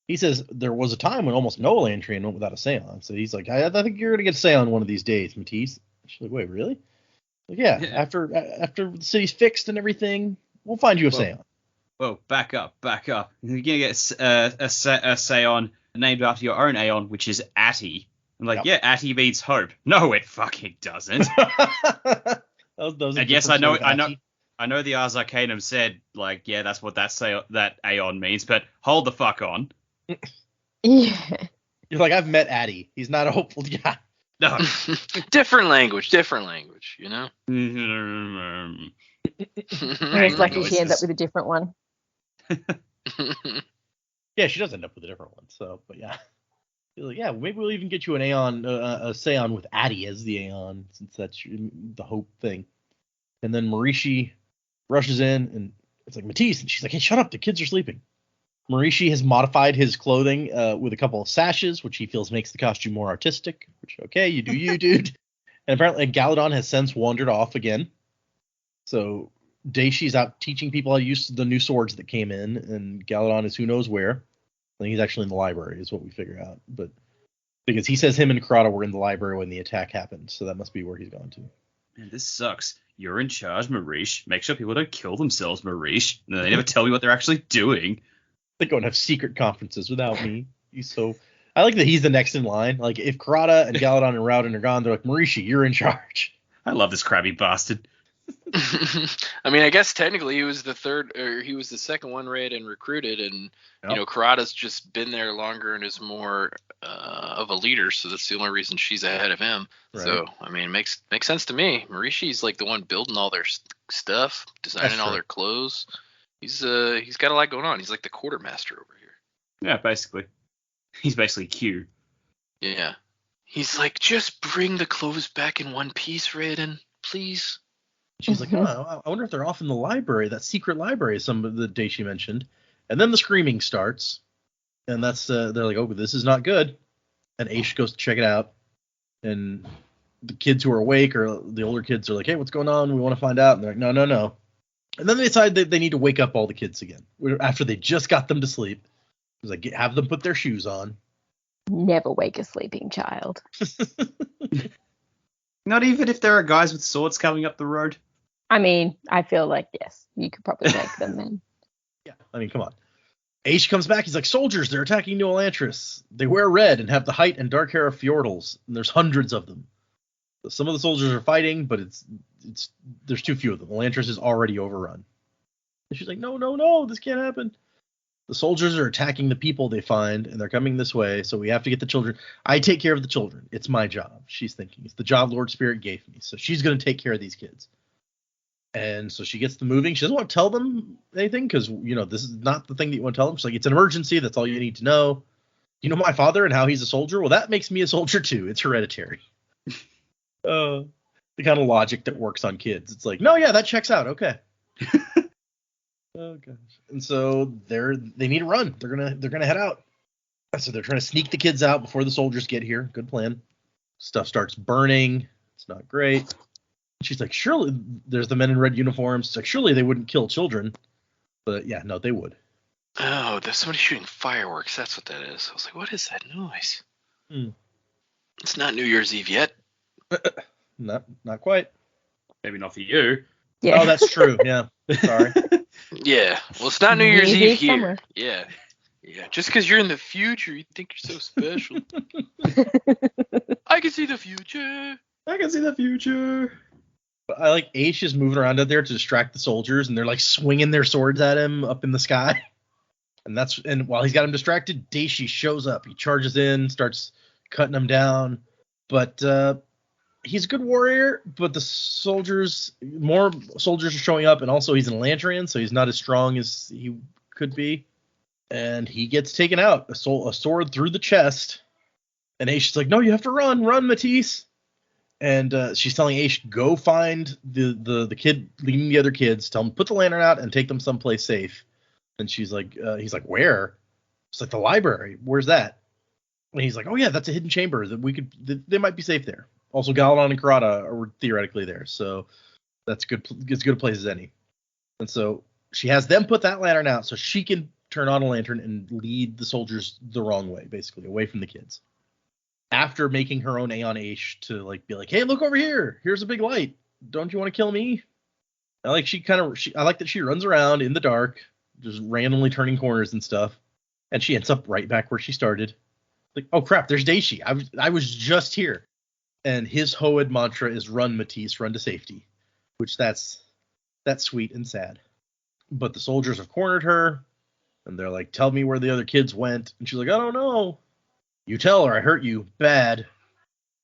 He says there was a time when almost no Elantrian went without a seance. So he's like, I think you're gonna get a seance one of these days, Matisse. She's like, wait, really? Yeah. After the city's fixed and everything, we'll find you a seance. Whoa, back up. You're gonna get a seance named after your own Aeon, which is Atty. I'm like, yeah, Atty means hope. No, it fucking doesn't. those and yes, I know the Ars Arcanum said, yeah, that's what that Aeon means, but hold the fuck on. Yeah. You're like, I've met Atty. He's not a hopeful guy. No. different language, you know? Most likely she ends up with a different one. Yeah, she does end up with a different one. So, but yeah. You're like, yeah, maybe we'll even get you an Aeon, a seance with Atty as the Aeon, since that's the hope thing. And then Marishi rushes in, and it's like, Matisse, and she's like, hey, shut up, the kids are sleeping. Marishi has modified his clothing with a couple of sashes, which he feels makes the costume more artistic, which, okay, you do you, dude. And apparently Galadon has since wandered off again. So Daishi's out teaching people how to use the new swords that came in, and Galadon is who knows where. I think he's actually in the library, is what we figure out. But because he says him and Karada were in the library when the attack happened, so that must be where he's gone to. Man, this sucks. You're in charge, Marish. Make sure people don't kill themselves, Marish. No, they never tell you what they're actually doing. They go and have secret conferences without me. I like that he's the next in line. Like, if Karada and Galadon and Rowden are gone, they're like, Marishi, you're in charge. I love this crabby bastard. I mean, I guess technically he was the second one raid and recruited, and Karada's just been there longer and is more of a leader, so that's the only reason she's ahead of him. Right. So I mean, makes sense to me. Marishi's the one building all their stuff, designing all their clothes. He's got a lot going on. He's like the quartermaster over here. Yeah, basically. He's basically Q. Yeah. He's like, just bring the clothes back in one piece, Raiden, please. She's like, oh, I wonder if they're off in the library, that secret library some of the day she mentioned. And then the screaming starts. And that's, they're like, oh, this is not good. And Aish goes to check it out. And the kids who are awake, or the older kids, are like, hey, what's going on? We want to find out. And they're like, no. And then they decide that they need to wake up all the kids again after they just got them to sleep. It's like, have them put their shoes on. Never wake a sleeping child. Not even if there are guys with swords coming up the road. I mean, I feel like, yes, you could probably wake them then. Yeah, I mean, come on. Aish comes back. He's like, soldiers, they're attacking New Elantris. They wear red and have the height and dark hair of Fjordals, and there's hundreds of them. Some of the soldiers are fighting, but there's too few of them. Elantris is already overrun. And she's like, no, this can't happen. The soldiers are attacking the people they find, and they're coming this way, so we have to get the children. I take care of the children. It's my job, she's thinking. It's the job Lord Spirit gave me, so she's going to take care of these kids. And so she gets them moving. She doesn't want to tell them anything because, this is not the thing that you want to tell them. She's like, it's an emergency. That's all you need to know. You know my father and how he's a soldier? Well, that makes me a soldier too. It's hereditary. The kind of logic that works on kids. It's like, no, yeah, that checks out. Okay. Oh gosh. And so they need to run. They're gonna head out. So they're trying to sneak the kids out before the soldiers get here. Good plan. Stuff starts burning. It's not great. She's like, surely there's the men in red uniforms. It's like, surely they wouldn't kill children. But yeah, no, they would. Oh, there's somebody shooting fireworks. That's what that is. I was like, what is that noise? It's not New Year's Eve yet. Not quite. Maybe not for you. Yeah. Oh, that's true. Yeah. Sorry. Yeah. Well, it's not New Year's Eve here. Summer. Yeah. Yeah. Just because you're in the future, you think you're so special. I can see the future. I like Aish is moving around out there to distract the soldiers, and they're like swinging their swords at him up in the sky. And while he's got him distracted, Daishi shows up. He charges in, starts cutting them down. But he's a good warrior, but more soldiers are showing up, and also he's an Elantrian, so he's not as strong as he could be. And he gets taken out, a sword through the chest. And Aish is like, no, you have to run, Matisse. And she's telling Aish, go find the kid leading the other kids. Tell them put the lantern out and take them someplace safe. And he's like, where? It's like the library. Where's that? And he's like, oh yeah, that's a hidden chamber that they might be safe there. Also, Galadon and Karada are theoretically there, so that's good. As good a place as any. And so she has them put that lantern out so she can turn on a lantern and lead the soldiers the wrong way, basically away from the kids. After making her own Aeon Aish to be like, hey, look over here. Here's a big light. Don't you want to kill me? I like that she runs around in the dark, just randomly turning corners and stuff. And she ends up right back where she started. Like, oh crap, there's Daishi. I was just here. And his Hoid mantra is run, Matisse, run to safety. Which that's sweet and sad. But the soldiers have cornered her. And they're like, tell me where the other kids went. And she's like, I don't know. You tell her I hurt you bad.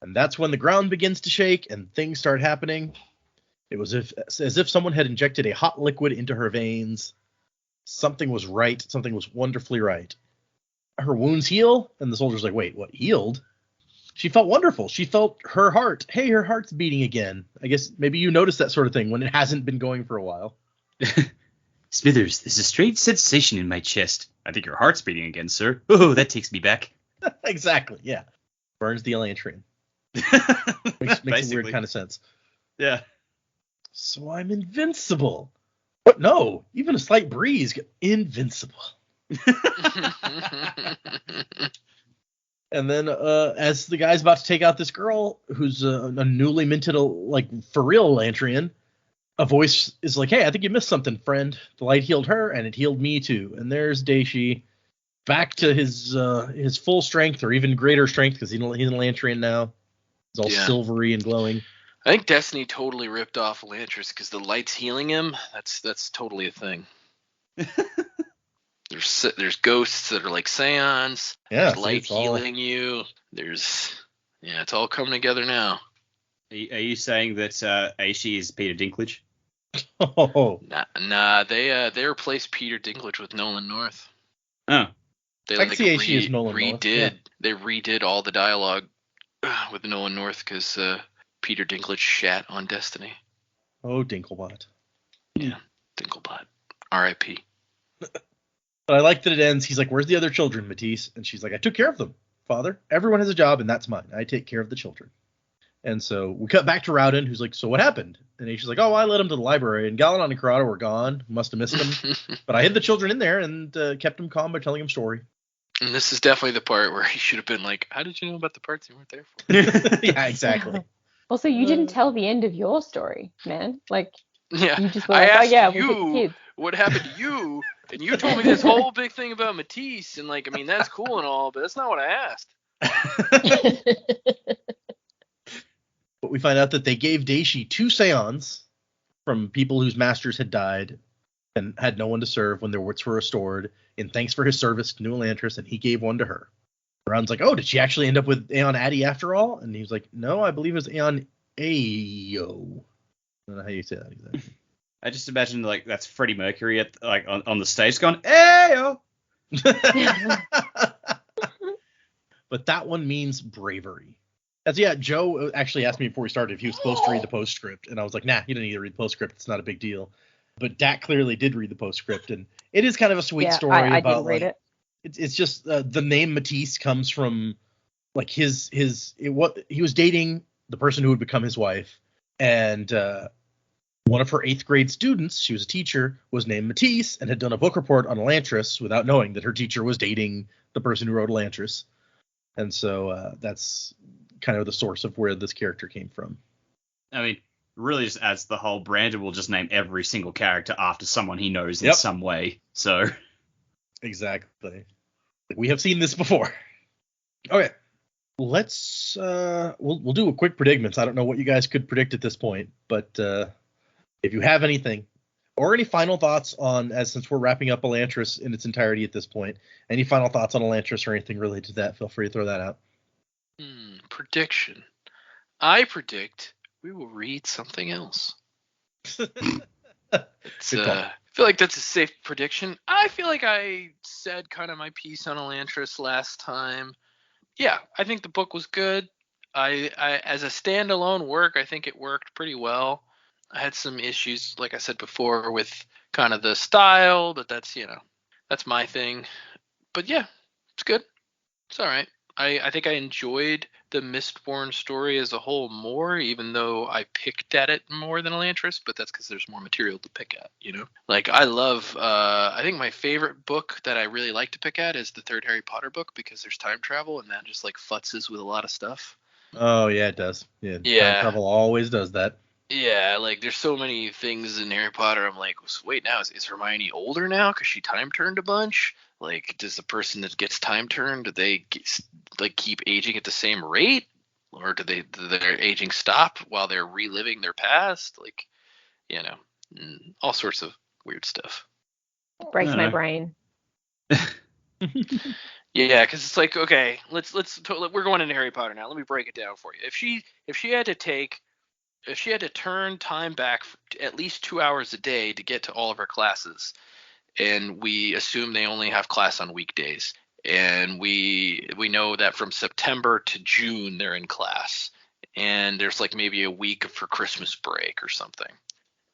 And that's when the ground begins to shake and things start happening. It was as if someone had injected a hot liquid into her veins. Something was right. Something was wonderfully right. Her wounds heal. And the soldier's like, wait, what, healed? She felt wonderful. She felt her heart. Hey, her heart's beating again. I guess maybe you noticed that sort of thing when it hasn't been going for a while. Smithers, there's a strange sensation in my chest. I think your heart's beating again, sir. Oh, that takes me back. Exactly, yeah. Burns the Elantrian. Makes a weird kind of sense. Yeah. So I'm invincible. But no, even a slight breeze, invincible. And then as the guy's about to take out this girl, who's a newly minted, for real Elantrian, a voice is like, hey, I think you missed something, friend. The light healed her, and it healed me too. And there's Daishi, back to his full strength, or even greater strength, because he's an Elantrian now. He's all silvery and glowing. I think Destiny totally ripped off Elantris because the light's healing him. That's totally a thing. There's ghosts that are like Seance. Yeah, there's light healing you. It's all coming together now. Are you saying that Aishi is Peter Dinklage? Oh. Nah, they replaced Peter Dinklage with Nolan North. Oh. They I can see she is Nolan North, yeah. They redid all the dialogue with Nolan North because Peter Dinklage shat on Destiny. Oh, Dinklebot. Yeah, Dinklebot. R.I.P. But I like that it ends. He's like, "Where's the other children, Matisse?" And she's like, "I took care of them, Father. Everyone has a job, and that's mine. I take care of the children." And so we cut back to Rowden, who's like, "So what happened?" And she's like, "Oh, I led him to the library, and Galadon and Karada were gone. Must have missed them. But I hid the children in there and kept them calm by telling them story." And this is definitely the part where he should have been like, "How did you know about the parts you weren't there for?" Yeah, exactly. Also, you didn't tell the end of your story, man. Like, Yeah, you just were I like, asked oh yeah, we took the you kids. what happened to you, and you told me this whole big thing about Matisse, and like, I mean, that's cool and all, but that's not what I asked. But we find out that they gave Daishi 2 Seons from people whose masters had died and had no one to serve when their wits were restored, in thanks for his service to New Elantris, and he gave one to her. Ron's like, "Oh, did she actually end up with Aeon Addy after all?" And he was like, "No, I believe it was Aeon Ayo." I don't know how you say that exactly. I just imagine like that's Freddie Mercury at like on the stage going, "Ayo." But that one means bravery. Yeah, Joe actually asked me before we started if he was supposed to read the postscript, and I was like, "Nah, you don't need to read the postscript. It's not a big deal." But Dak clearly did read the postscript, and it is kind of a sweet story I about didn't read like, it. it's just the name Matisse comes from like he was dating the person who would become his wife, and one of her 8th grade students, she was a teacher, was named Matisse and had done a book report on Elantris without knowing that her teacher was dating the person who wrote Elantris. And so that's kind of the source of where this character came from. I mean, really just adds the whole Brandon will just name every single character after someone he knows in some way. So exactly. We have seen this before. Okay. Let's we'll do a quick predicaments. I don't know what you guys could predict at this point, but if you have anything or any final thoughts on, since we're wrapping up Elantris in its entirety at this point, any final thoughts on Elantris or anything related to that, feel free to throw that out. Prediction. I predict we will read something else. I feel like that's a safe prediction. I feel like I said kind of my piece on Elantris last time. Yeah, I think the book was good. I as a standalone work, I think it worked pretty well. I had some issues, like I said before, with kind of the style, but that's my thing. But yeah, it's good. It's all right. I think I enjoyed the Mistborn story as a whole more, even though I picked at it more than Elantris, but that's because there's more material to pick at, Like, I love, I think my favorite book that I really like to pick at is the 3rd Harry Potter book, because there's time travel, and that just, like, futzes with a lot of stuff. Oh, yeah, it does. Yeah. Time travel always does that. Yeah, like, there's so many things in Harry Potter, I'm like, wait, now, is Hermione older now because she time turned a bunch? Like, does the person that gets time turned, do they keep aging at the same rate, or do their aging stop while they're reliving their past? Like, all sorts of weird stuff. Breaks my brain. Yeah, because it's like, okay, we're going into Harry Potter now. Let me break it down for you. If she had to turn time back at least 2 hours a day to get to all of her classes, and we assume they only have class on weekdays, and we know that from September to June they're in class, and there's like maybe a week for Christmas break or something.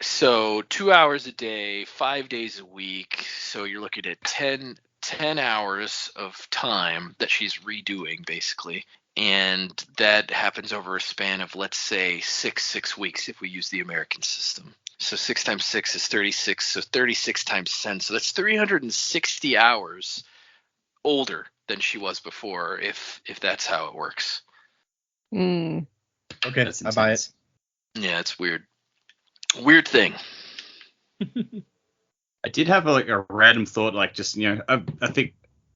So 2 hours a day, 5 days a week, so you're looking at 10 hours of time that she's redoing, basically. And that happens over a span of, let's say, six weeks if we use the American system. So 6 times 6 is 36, so 36 times 10. So that's 360 hours older than she was before, if that's how it works. Mm. Okay, I buy it. Yeah, it's weird. Weird thing. I did have a random thought, like just I think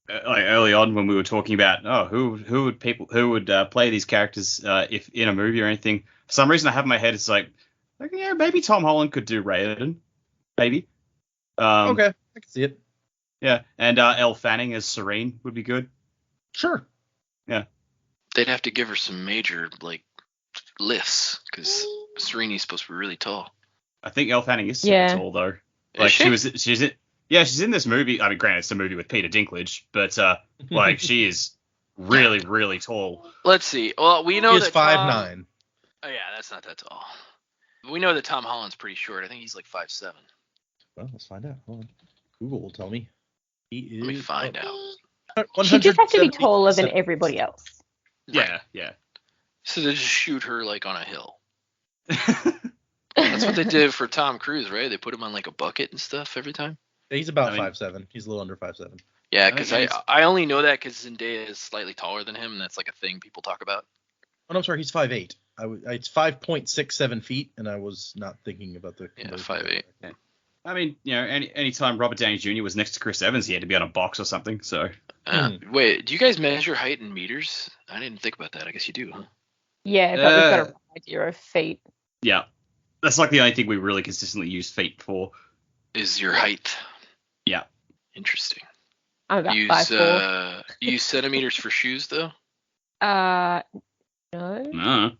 like early on when we were talking about who would play these characters if in a movie or anything. For some reason I have in my head it's like maybe Tom Holland could do Raiden, maybe. Okay, I can see it. Yeah, and Elle Fanning as Serene would be good. Sure. Yeah. They'd have to give her some major lifts because Serene's supposed to be really tall. I think Elle Fanning is Yeah. super tall though. Like she's Yeah, she's in this movie. I mean, granted, it's a movie with Peter Dinklage, but like she is really, really tall. Let's see. Well, we know He is that 5'9". Oh yeah, that's not that tall. We know that Tom Holland's pretty short. I think he's like 5'7". Well, let's find out. Hold on. Google will tell me. He is. Let me find out. She just has to be 170 taller than everybody else. Yeah, yeah. So they just shoot her like on a hill. That's what they did for Tom Cruise, right? They put him on like a bucket and stuff every time. He's about I mean- 5'7". He's a little under 5'7". Yeah, because I think I only know that because Zendaya is slightly taller than him, and that's like a thing people talk about. Oh, no, I'm sorry. He's 5'8". It's 5.67 feet, and I was not thinking about the. Yeah, conversion. 5'8". I mean, you know, any time Robert Downey Jr. was next to Chris Evans, he had to be on a box or something. So Wait, do you guys measure height in meters? I didn't think about that. I guess you do, huh? Yeah, but we've got an idea of feet. yeah, that's like the only thing we really consistently use feet for. Is your height? Yeah. Interesting. I'm about Use 5'4". use centimeters for shoes though. No. I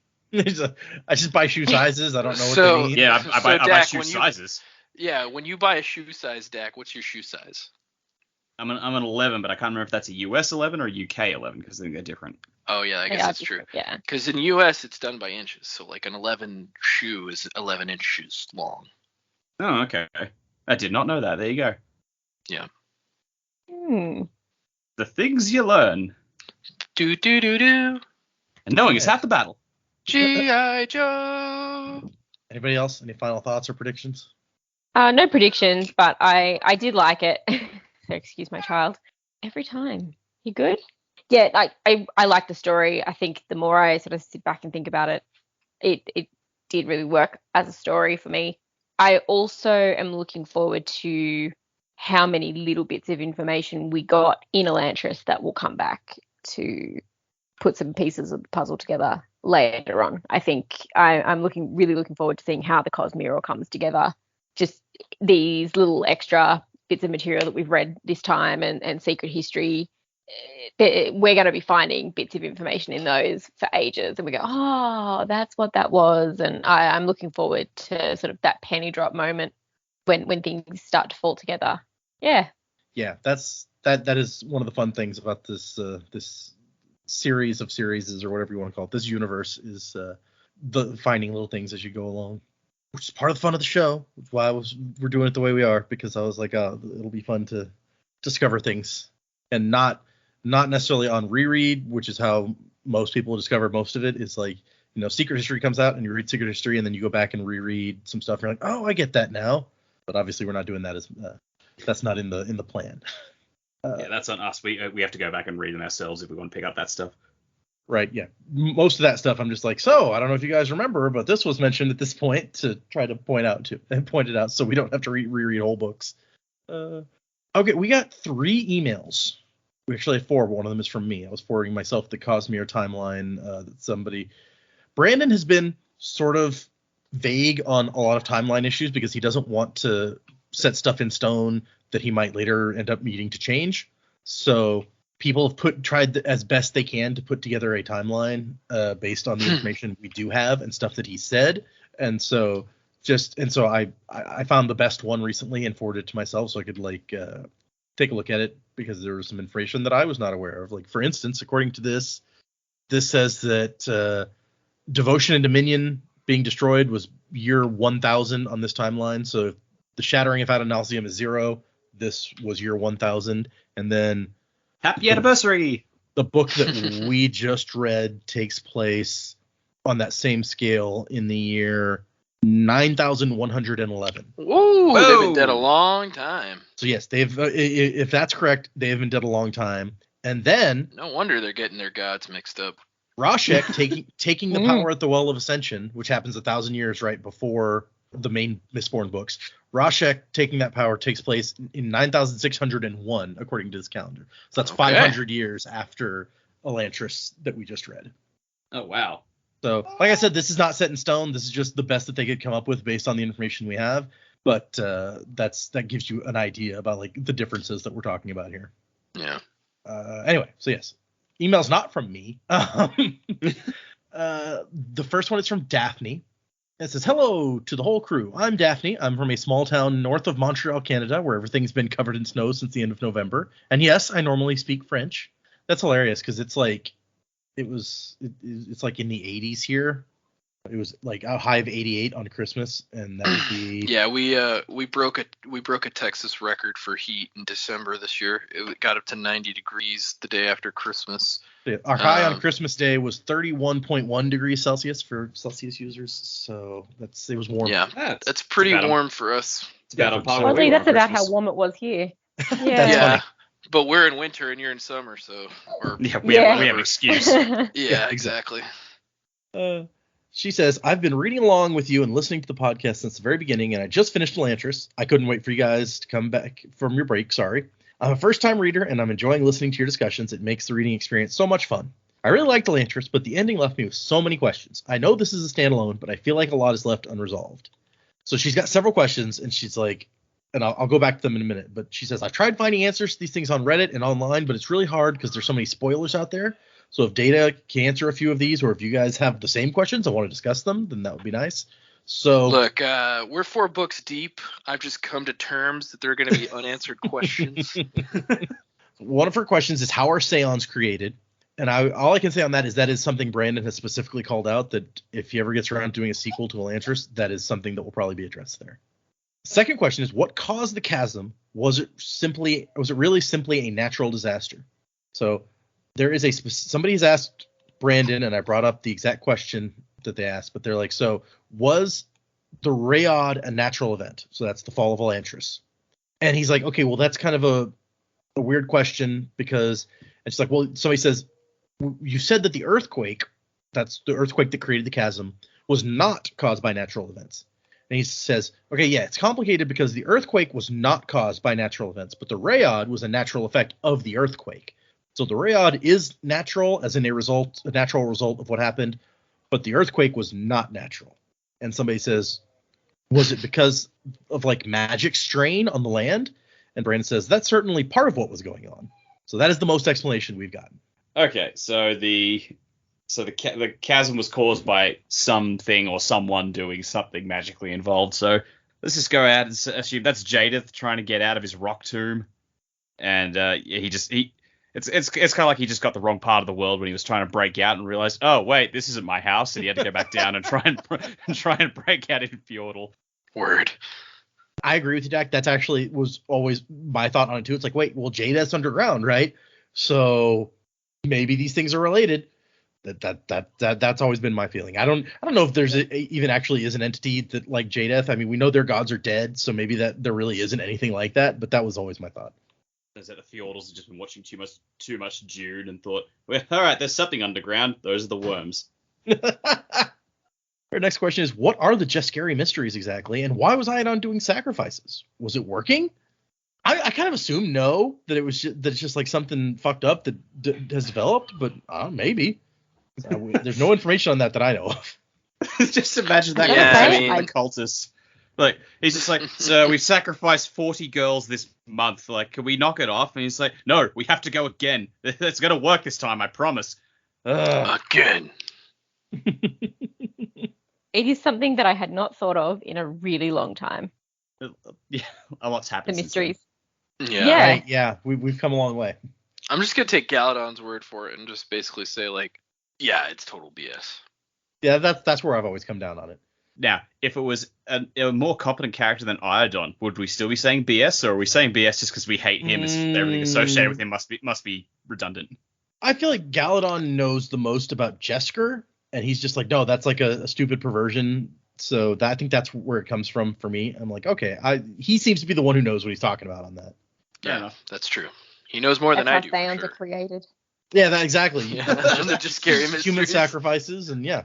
just buy shoe sizes. I don't know what So- they mean. Yeah, I buy Dak, shoe when you- sizes. Yeah, when you buy a shoe size, Dak, what's your shoe size? I'm an 11, but I can't remember if that's a US 11 or a UK 11 because I think they're different. Oh yeah, I guess that's true. Yeah. Because in the U.S. it's done by inches, so like an 11 shoe is 11 inches long. Oh, okay. I did not know that. There you go. Hmm. The things you learn. Do do do do. And knowing is half the battle. G.I. Joe. Anybody else? Any final thoughts or predictions? No predictions, but I did like it. So excuse my child. Every time. You good? Yeah, I like the story. I think the more I sort of sit back and think about it, it did really work as a story for me. I also am looking forward to how many little bits of information we got in Elantris that will come back to put some pieces of the puzzle together later on. I think I'm really looking forward to seeing how the Cosmere all comes together. Just these little extra bits of material that we've read this time and secret history. We're going to be finding bits of information in those for ages, and we go, oh, that's what that was. And I'm looking forward to sort of that penny drop moment when things start to fall together. Yeah. Yeah, that is one of the fun things about this this series of series or whatever you want to call it. This universe is the finding little things as you go along, which is part of the fun of the show. Which is why we're doing it the way we are, because I was like, oh, it'll be fun to discover things and not necessarily on reread, which is how most people discover most of it. Is like, you know, Secret History comes out and you read Secret History and then you go back and reread some stuff and you're like, oh, I get that now. But obviously we're not doing that, as that's not in the plan. Yeah, that's on us. We have to go back and read them ourselves if we want to pick up that stuff. Right, yeah. Most of that stuff I'm just like, so I don't know if you guys remember, but this was mentioned at this point, to try to point it out so we don't have to reread whole books. Okay, we got 3 emails. We actually have 4, but one of them is from me. I was forwarding myself the Cosmere timeline that somebody... Brandon has been sort of vague on a lot of timeline issues because he doesn't want to set stuff in stone that he might later end up needing to change. So people have tried as best they can to put together a timeline based on the information we do have and stuff that he said. And so I found the best one recently and forwarded it to myself so I could take a look at it, because there was some information that I was not aware of. Like, for instance, according to this says that Devotion and Dominion being destroyed was year 1000 on this timeline. So if the shattering of Adonalsium is 0, this was year 1000. And then Happy anniversary! The book that we just read takes place on that same scale in the year 9111. Ooh, they've Whoa. been dead a long time. So yes, they've if that's correct, they have been dead a long time. And then No wonder they're getting their gods mixed up. Rashek taking the power at the Well of Ascension, which happens 1,000 years right before the main Mistborn books. Rashek taking that power takes place in 9601, according to this calendar. So that's 500 years after Elantris that we just read. Oh, wow. So, like I said, this is not set in stone. This is just the best that they could come up with based on the information we have. But that gives you an idea about like the differences that we're talking about here. Yeah. Anyway, so yes, email's not from me. The first one is from Daphne, It says, hello to the whole crew. I'm Daphne. I'm from a small town north of Montreal, Canada, where everything's been covered in snow since the end of November. And yes, I normally speak French. That's hilarious because it's like it's like in the 80s here. It was like a high of 88 on Christmas, and that would be Yeah, we broke a Texas record for heat in December this year. It got up to 90 degrees the day after Christmas. our high on Christmas Day was 31.1 degrees Celsius for Celsius users. So it was warm. Yeah, that's pretty warm for us. It's about on par with Oddly, we were that's on about Christmas. how warm it was here. That's Yeah. funny. But we're in winter and you're in summer, so Yeah, we Yeah. have an excuse. yeah, exactly. She says, I've been reading along with you and listening to the podcast since the very beginning, and I just finished Elantris. I couldn't wait for you guys to come back from your break, sorry. I'm a first-time reader, and I'm enjoying listening to your discussions. It makes the reading experience so much fun. I really liked Elantris, but the ending left me with so many questions. I know this is a standalone, but I feel like a lot is left unresolved. So she's got several questions, and she's like, and I'll go back to them in a minute, but she says, I've tried finding answers to these things on Reddit and online, but it's really hard because there's so many spoilers out there. So if Data can answer a few of these, or if you guys have the same questions and want to discuss them, then that would be nice. So Look, we're 4 books deep. I've just come to terms that there are going to be unanswered questions. one of her questions is, how are Seons created? And all I can say on that is something Brandon has specifically called out, that if he ever gets around doing a sequel to Elantris, that is something that will probably be addressed there. Second question is, what caused the chasm? Was it really simply a natural disaster? So there is somebody's asked Brandon, and I brought up the exact question that they asked, but they're like, so was the Rayod a natural event? So that's the fall of Elantris. And he's like, okay, well, that's kind of a weird question, because it's like, well, somebody says, you said that the earthquake, that's the earthquake that created the chasm, was not caused by natural events. And he says, okay, yeah, it's complicated because the earthquake was not caused by natural events, but the Rayod was a natural effect of the earthquake. So the Rayod is natural, as in a natural result of what happened, but the earthquake was not natural. And somebody says, was it because of like magic strain on the land? And Brandon says, that's certainly part of what was going on. So that is the most explanation we've gotten. Okay, so the chasm was caused by something or someone doing something magically involved. So let's just go out and assume that's Jadith trying to get out of his rock tomb, and it's kind of like he just got the wrong part of the world when he was trying to break out and realized, oh wait, this isn't my house, and he had to go back down and try and break out in Fjordle. Word. I agree with you, Dak. That's actually was always my thought on it too. It's like, wait, well, Jadith's underground, right? So maybe these things are related. That's always been my feeling. I don't know if there's even actually is an entity that like Jadith. I mean, we know their gods are dead, so maybe that there really isn't anything like that. But that was always my thought. Is that the Fjordles have just been watching too much Jude and thought, well, all right, there's something underground. Those are the worms. Our next question is, what are the Jeskari mysteries exactly, and why was Iodon doing sacrifices? Was it working? I kind of assume no, that it's just like something fucked up that has developed, but maybe. There's no information on that I know of. Just imagine that Yeah, the cultists. Like, he's just like, so we've sacrificed 40 girls this month. Like, can we knock it off? And he's like, no, we have to go again. It's going to work this time, I promise. Again. It is something that I had not thought of in a really long time. Yeah, a lot's The happened. mysteries. Yeah. Yeah. Right, yeah, we've come a long way. I'm just going to take Galadon's word for it and just basically say, like, yeah, it's total BS. Yeah, that's where I've always come down on it. Now, if it was a more competent character than Iodon, would we still be saying BS, or are we saying BS just because we hate him? As everything associated with him must be redundant. I feel like Galadon knows the most about Jesker, and he's just like, no, that's like a stupid perversion. So I think that's where it comes from for me. I'm like, okay, he seems to be the one who knows what he's talking about on that. Yeah, that's true. He knows more That's than how I do. Thaons For are sure. created. Yeah, exactly. Yeah, they're just scary mysteries. Human sacrifices, and yeah.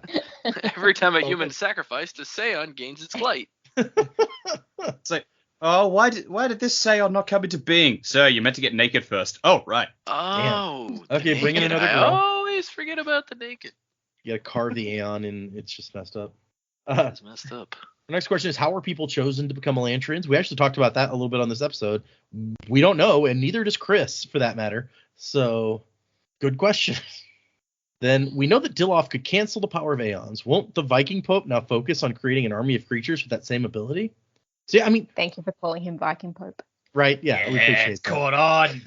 Every time a human sacrificed, a Seon gains its flight. It's like, oh, why did this Seon not come into being? Sir, you meant to get naked first. Oh, right. Oh. the Okay, bring in naked. another I girl. always forget about the naked. You gotta carve the Aeon, and it's just messed up. It's messed up. The next question is, how are people chosen to become Elantrians? We actually talked about that a little bit on this episode. We don't know, and neither does Chris, for that matter. So, good question. Then we know that Dilloff could cancel the power of Aons. Won't the Viking Pope now focus on creating an army of creatures with that same ability? See, I mean, Thank you for calling him Viking Pope. right? Yeah, we appreciate that. caught on.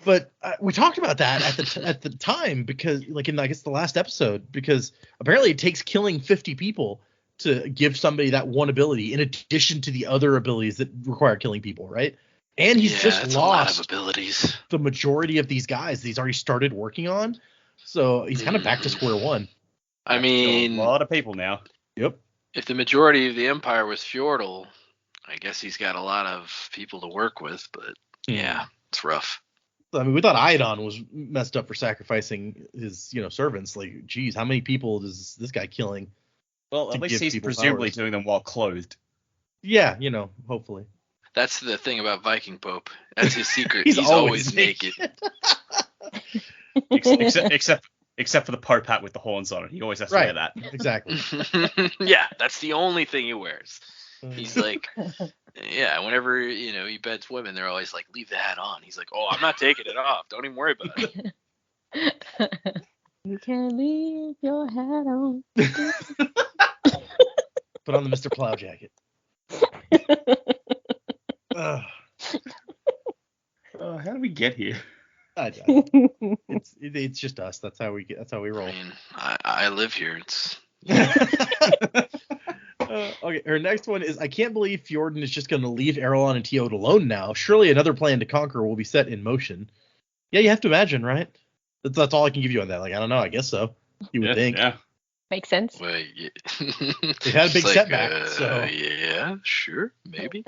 But we talked about that at the time because, like, in I guess the last episode, because apparently it takes killing 50 people to give somebody that one ability in addition to the other abilities that require killing people, right? And he's just it's a lot of lost abilities. the majority of these guys that he's already started working on, so he's kind of back to square one. I mean, A lot of people now. Yep. if the majority of the Empire was feudal, I guess he's got a lot of people to work with, but yeah, it's rough. I mean, we thought Iodon was messed up for sacrificing his, servants. Like, geez, how many people is this guy killing? Well, to at least give he's people presumably powers? doing them while clothed. Yeah, hopefully. That's the thing about Viking Pope. That's his secret. He's he's always always naked. Except for the Pope hat with the horns on it. He always has to Right. wear that. Exactly. Yeah, that's the only thing he wears. He's like, yeah, whenever, he beds women, they're always like, leave the hat on. He's like, oh, I'm not taking it off. Don't even worry about it. You can leave your hat on. Put on the Mr. Plow jacket. Ugh. How did we get here? It's just us. That's how we roll. I mean, I live here. It's Okay, her next one is, I can't believe Fjorden is just going to leave Erelon and Teod alone now. Surely another plan to conquer will be set in motion. Yeah, you have to imagine, right? That's all I can give you on that. Like, I don't know. I guess so. You would think. Yeah. Makes sense. well, yeah. It had a big It's setback, so. Yeah, sure, maybe.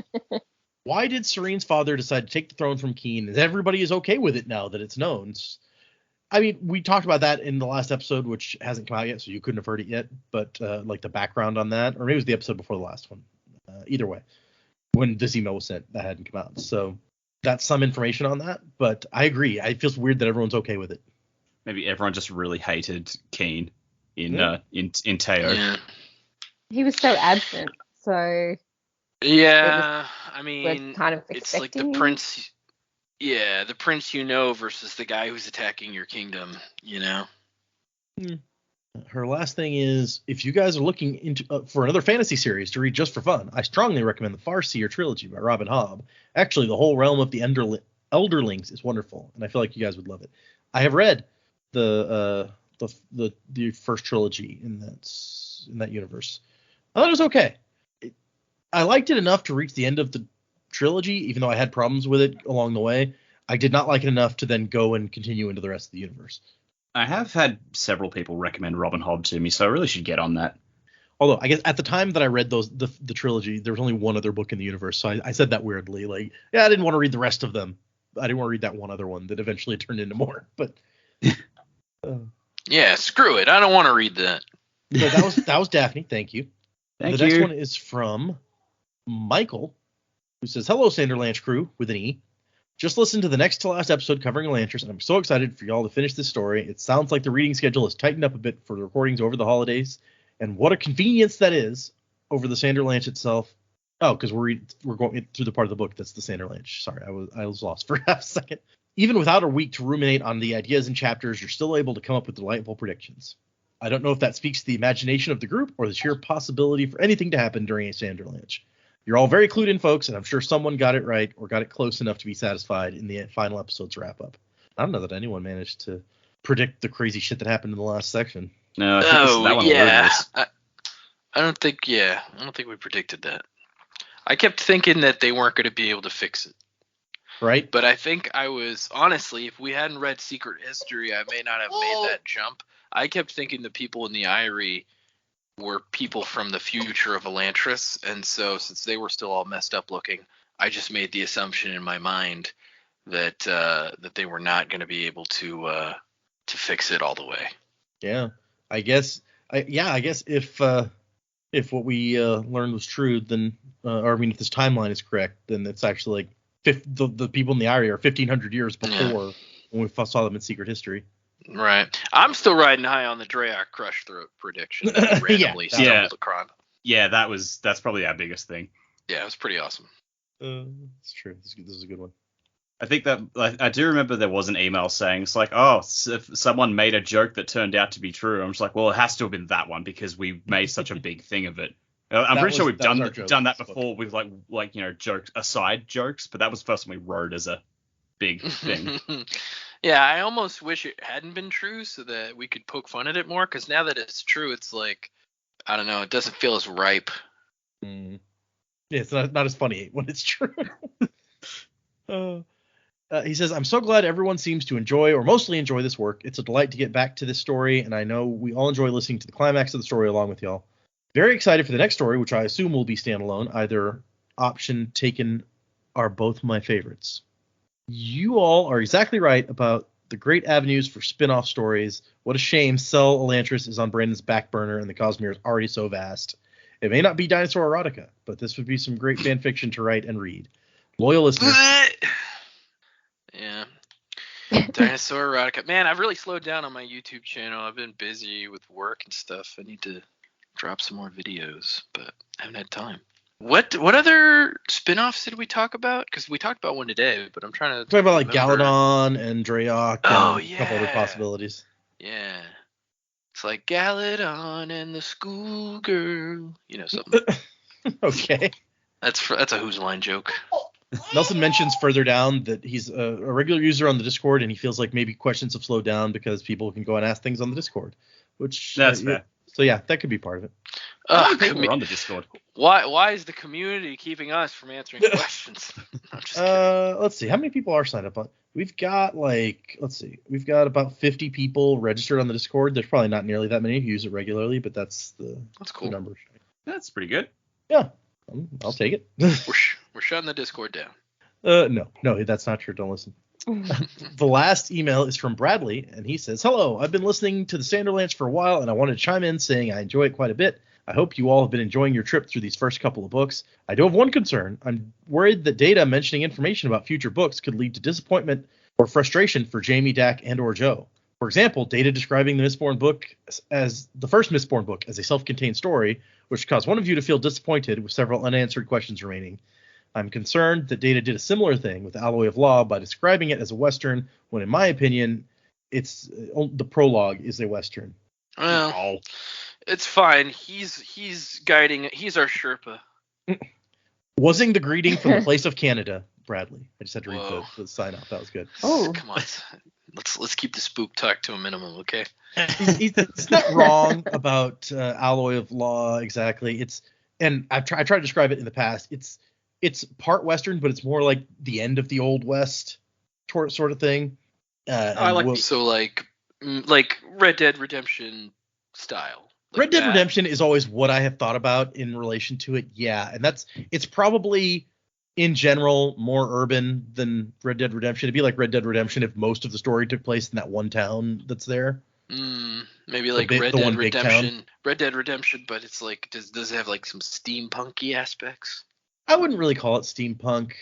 Why did Serene's father decide to take the throne from Keen? And everybody is okay with it now that it's known. I mean, we talked about that in the last episode, which hasn't come out yet, so you couldn't have heard it yet. But like the background on that, or maybe it was the episode before the last one. Either way, when this email was sent, that hadn't come out. So that's some information on that. But I agree. It feels weird that everyone's okay with it. Maybe everyone just really hated Keen in Yeah. in Teo. Yeah. He was so absent, so Yeah, I we're mean, kind of it's like expecting the him. prince. Yeah, the prince versus the guy who's attacking your kingdom. Her last thing is, if you guys are looking into for another fantasy series to read just for fun, I strongly recommend the Farseer trilogy by Robin Hobb. Actually, the whole realm of the Elderlings is wonderful, and I feel like you guys would love it. I have read the first trilogy in that universe. I thought it was okay. I liked it enough to reach the end of the trilogy, even though I had problems with it along the way. I did not like it enough to then go and continue into the rest of the universe. I have had several people recommend Robin Hobb to me, so I really should get on that. Although I guess at the time that I read the trilogy, there was only one other book in the universe, so I said that weirdly. Like, yeah, I didn't want to read the rest of them. I didn't want to read that one other one that eventually turned into more. But Yeah, screw it. I don't want to read that. so that was Daphne. Thank you. Thank The you. next one is from Michael, who says, "Hello, Sanderlanche crew," with an E. Just listened to the next to last episode covering Elantris, and I'm so excited for y'all to finish this story. It sounds like the reading schedule has tightened up a bit for the recordings over the holidays, and what a convenience that is over the Sanderlanche itself. Oh, because we're going through the part of the book that's the Sanderlanche. Sorry, I was lost for half a second. Even without a week to ruminate on the ideas and chapters, you're still able to come up with delightful predictions. I don't know if that speaks to the imagination of the group or the sheer possibility for anything to happen during a Sanderlanche. You're all very clued in, folks, and I'm sure someone got it right or got it close enough to be satisfied in the final episode's wrap-up. I don't know that anyone managed to predict the crazy shit that happened in the last section. No, I think that one alone yeah. was- I don't think we predicted that. I kept thinking that they weren't going to be able to fix it. Right? But I think I was, honestly, if we hadn't read Secret History, I may not have made that jump. I kept thinking the people in the Eyrie were people from the future of Elantris, and so since they were still all messed up looking, I just made the assumption in my mind that that they were not going to be able to fix it all the way. Yeah. I guess if what we learned was true, then or I mean if this timeline is correct, then it's actually like the people in the area are 1,500 years before when we first saw them in Secret History. Right. I'm still riding high on the Dreyok crush throat prediction that we randomly Yeah. stumbled across. Yeah, that's probably our biggest thing. Yeah, it was pretty awesome. It's true. This is a good one. I think that I do remember there was an email saying it's like, oh, if someone made a joke that turned out to be true. I'm just like, well, it has to have been that one because we made such a big thing of it. I'm pretty sure we've done that before with like jokes, aside jokes, but that was the first one we wrote as a big thing. Yeah, I almost wish it hadn't been true so that we could poke fun at it more. Because now that it's true, it's like, I don't know, it doesn't feel as ripe. Yeah, it's not as funny when it's true. He says, I'm so glad everyone seems to enjoy or mostly enjoy this work. It's a delight to get back to this story, and I know we all enjoy listening to the climax of the story along with y'all. Very excited for the next story, which I assume will be standalone. Either option taken are both my favorites. You all are exactly right about the great avenues for spin-off stories. What a shame Cell Elantris is on Brandon's back burner and the Cosmere is already so vast. It may not be dinosaur erotica, but this would be some great fan fiction to write and read. Loyal listener. Yeah. Dinosaur erotica. Man, I've really slowed down on my YouTube channel. I've been busy with work and stuff. I need to drop some more videos, but I haven't had time. What other spin-offs did we talk about? Because we talked about one today, but I'm trying to Talk about like remember. Galadon and Drayok and a couple other yeah. possibilities. Yeah. It's like Galadon and the schoolgirl. You know, something. Okay. That's a Who's Line joke. Nelson mentions further down that he's a regular user on the Discord and he feels like maybe questions have slowed down because people can go and ask things on the Discord, which That's fair. So yeah, that could be part of it. We're on the Discord. Why is the community keeping us from answering questions? I'm just kidding. Let's see how many people are signed up on. We've got we've got about 50 people registered on the Discord. There's probably not nearly that many who use it regularly, but that's cool. The number. That's pretty good. Yeah, I'll take it. We're shutting the Discord down. No, that's not true. Don't listen. The last email is from Bradley, and he says, hello, I've been listening to the Sanderlanche for a while, and I wanted to chime in saying I enjoy it quite a bit. I hope you all have been enjoying your trip through these first couple of books. I do have one concern. I'm worried that data mentioning information about future books could lead to disappointment or frustration for Jamie, Dak, and or Joe. For example, data describing the Mistborn book as the first Mistborn book as a self-contained story, which caused one of you to feel disappointed with several unanswered questions remaining. I'm concerned that Data did a similar thing with Alloy of Law by describing it as a Western, when in my opinion, it's the prologue is a Western. Well, it's fine. He's guiding. He's our Sherpa. Wasn't the greeting from the place of Canada, Bradley? I just had to read the sign off. That was good. Oh, come on. Let's keep the spook talk to a minimum, okay? It's not wrong about Alloy of Law exactly. I tried to describe it in the past. It's part Western, but it's more like the end of the Old West sort of thing. Like Red Dead Redemption style. Like Red Dead Redemption is always what I have thought about in relation to it. Yeah, and it's probably in general more urban than Red Dead Redemption. It'd be like Red Dead Redemption if most of the story took place in that one town that's there. Maybe like Red Dead Redemption. Red Dead Redemption, but it's like does it have like some steampunky aspects? I wouldn't really call it steampunk.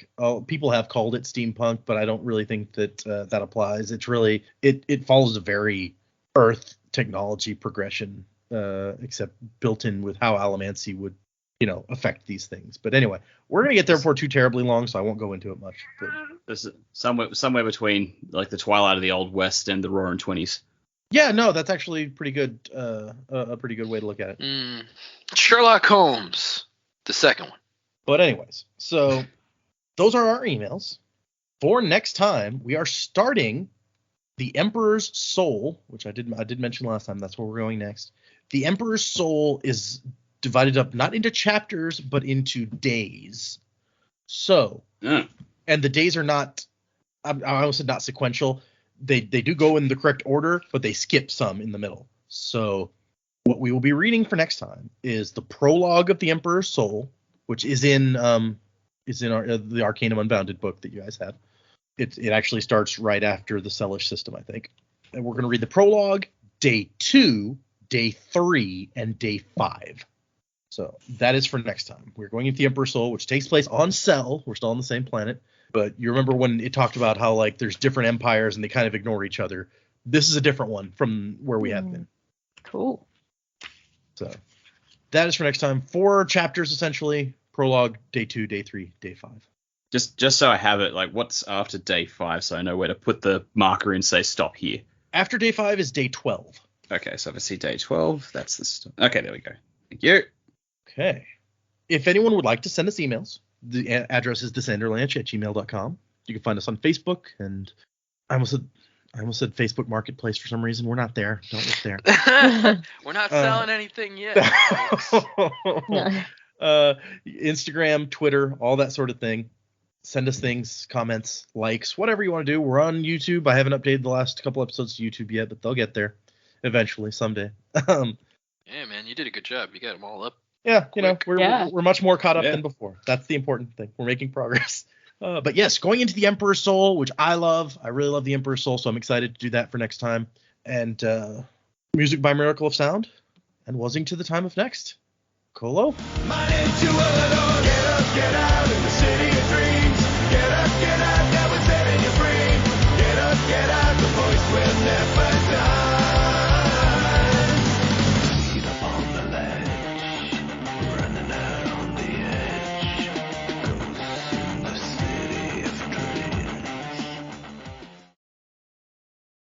People have called it steampunk, but I don't really think that that applies. It's really it follows a very Earth technology progression, except built in with how Allomancy would affect these things. But anyway, we're gonna get there before too terribly long, so I won't go into it much. But there's somewhere between like the twilight of the Old West and the Roaring '20s. Yeah, no, that's actually pretty good. A pretty good way to look at it. Sherlock Holmes, the second one. But anyways, so those are our emails. For next time, we are starting The Emperor's Soul, which I did mention last time. That's where we're going next. The Emperor's Soul is divided up not into chapters, but into days. So, and the days are not, I almost said not sequential. They do go in the correct order, but they skip some in the middle. So what we will be reading for next time is the prologue of The Emperor's Soul, which is in the Arcanum Unbounded book that you guys have. It actually starts right after the Selish System, I think. And we're going to read the prologue, day 2, day 3, and day 5. So that is for next time. We're going into the Emperor's Soul, which takes place on Cell. We're still on the same planet. But you remember when it talked about how like there's different empires and they kind of ignore each other. This is a different one from where we have been. Cool. So that is for next time. 4 chapters, essentially. Prologue, day 2, day 3, day 5. Just so I have it, like, what's after day 5, so I know where to put the marker and say stop here. After day 5 is day 12. Okay, so if I see day 12, that's the okay, there we go. Thank you. Okay. If anyone would like to send us emails, the address is thesanderlanche@gmail.com. You can find us on Facebook, and I almost said Facebook Marketplace for some reason. We're not there. Don't look there. We're not selling anything yet. No. Instagram, Twitter, all that sort of thing. Send us things, comments, likes, whatever you want to do. We're on YouTube. I haven't updated the last couple episodes to YouTube yet, but they'll get there eventually someday. Yeah, man, you did a good job. You got them all up. Yeah, Quick. we're much more caught up Yeah. than before. That's the important thing. We're making progress. But yes, going into the Emperor's Soul, which I love. I really love the Emperor's Soul, so I'm excited to do that for next time. And music by Miracle of Sound, and Wuzzing to the Time of Next. Colo? My name's Joel, get up, get out in the city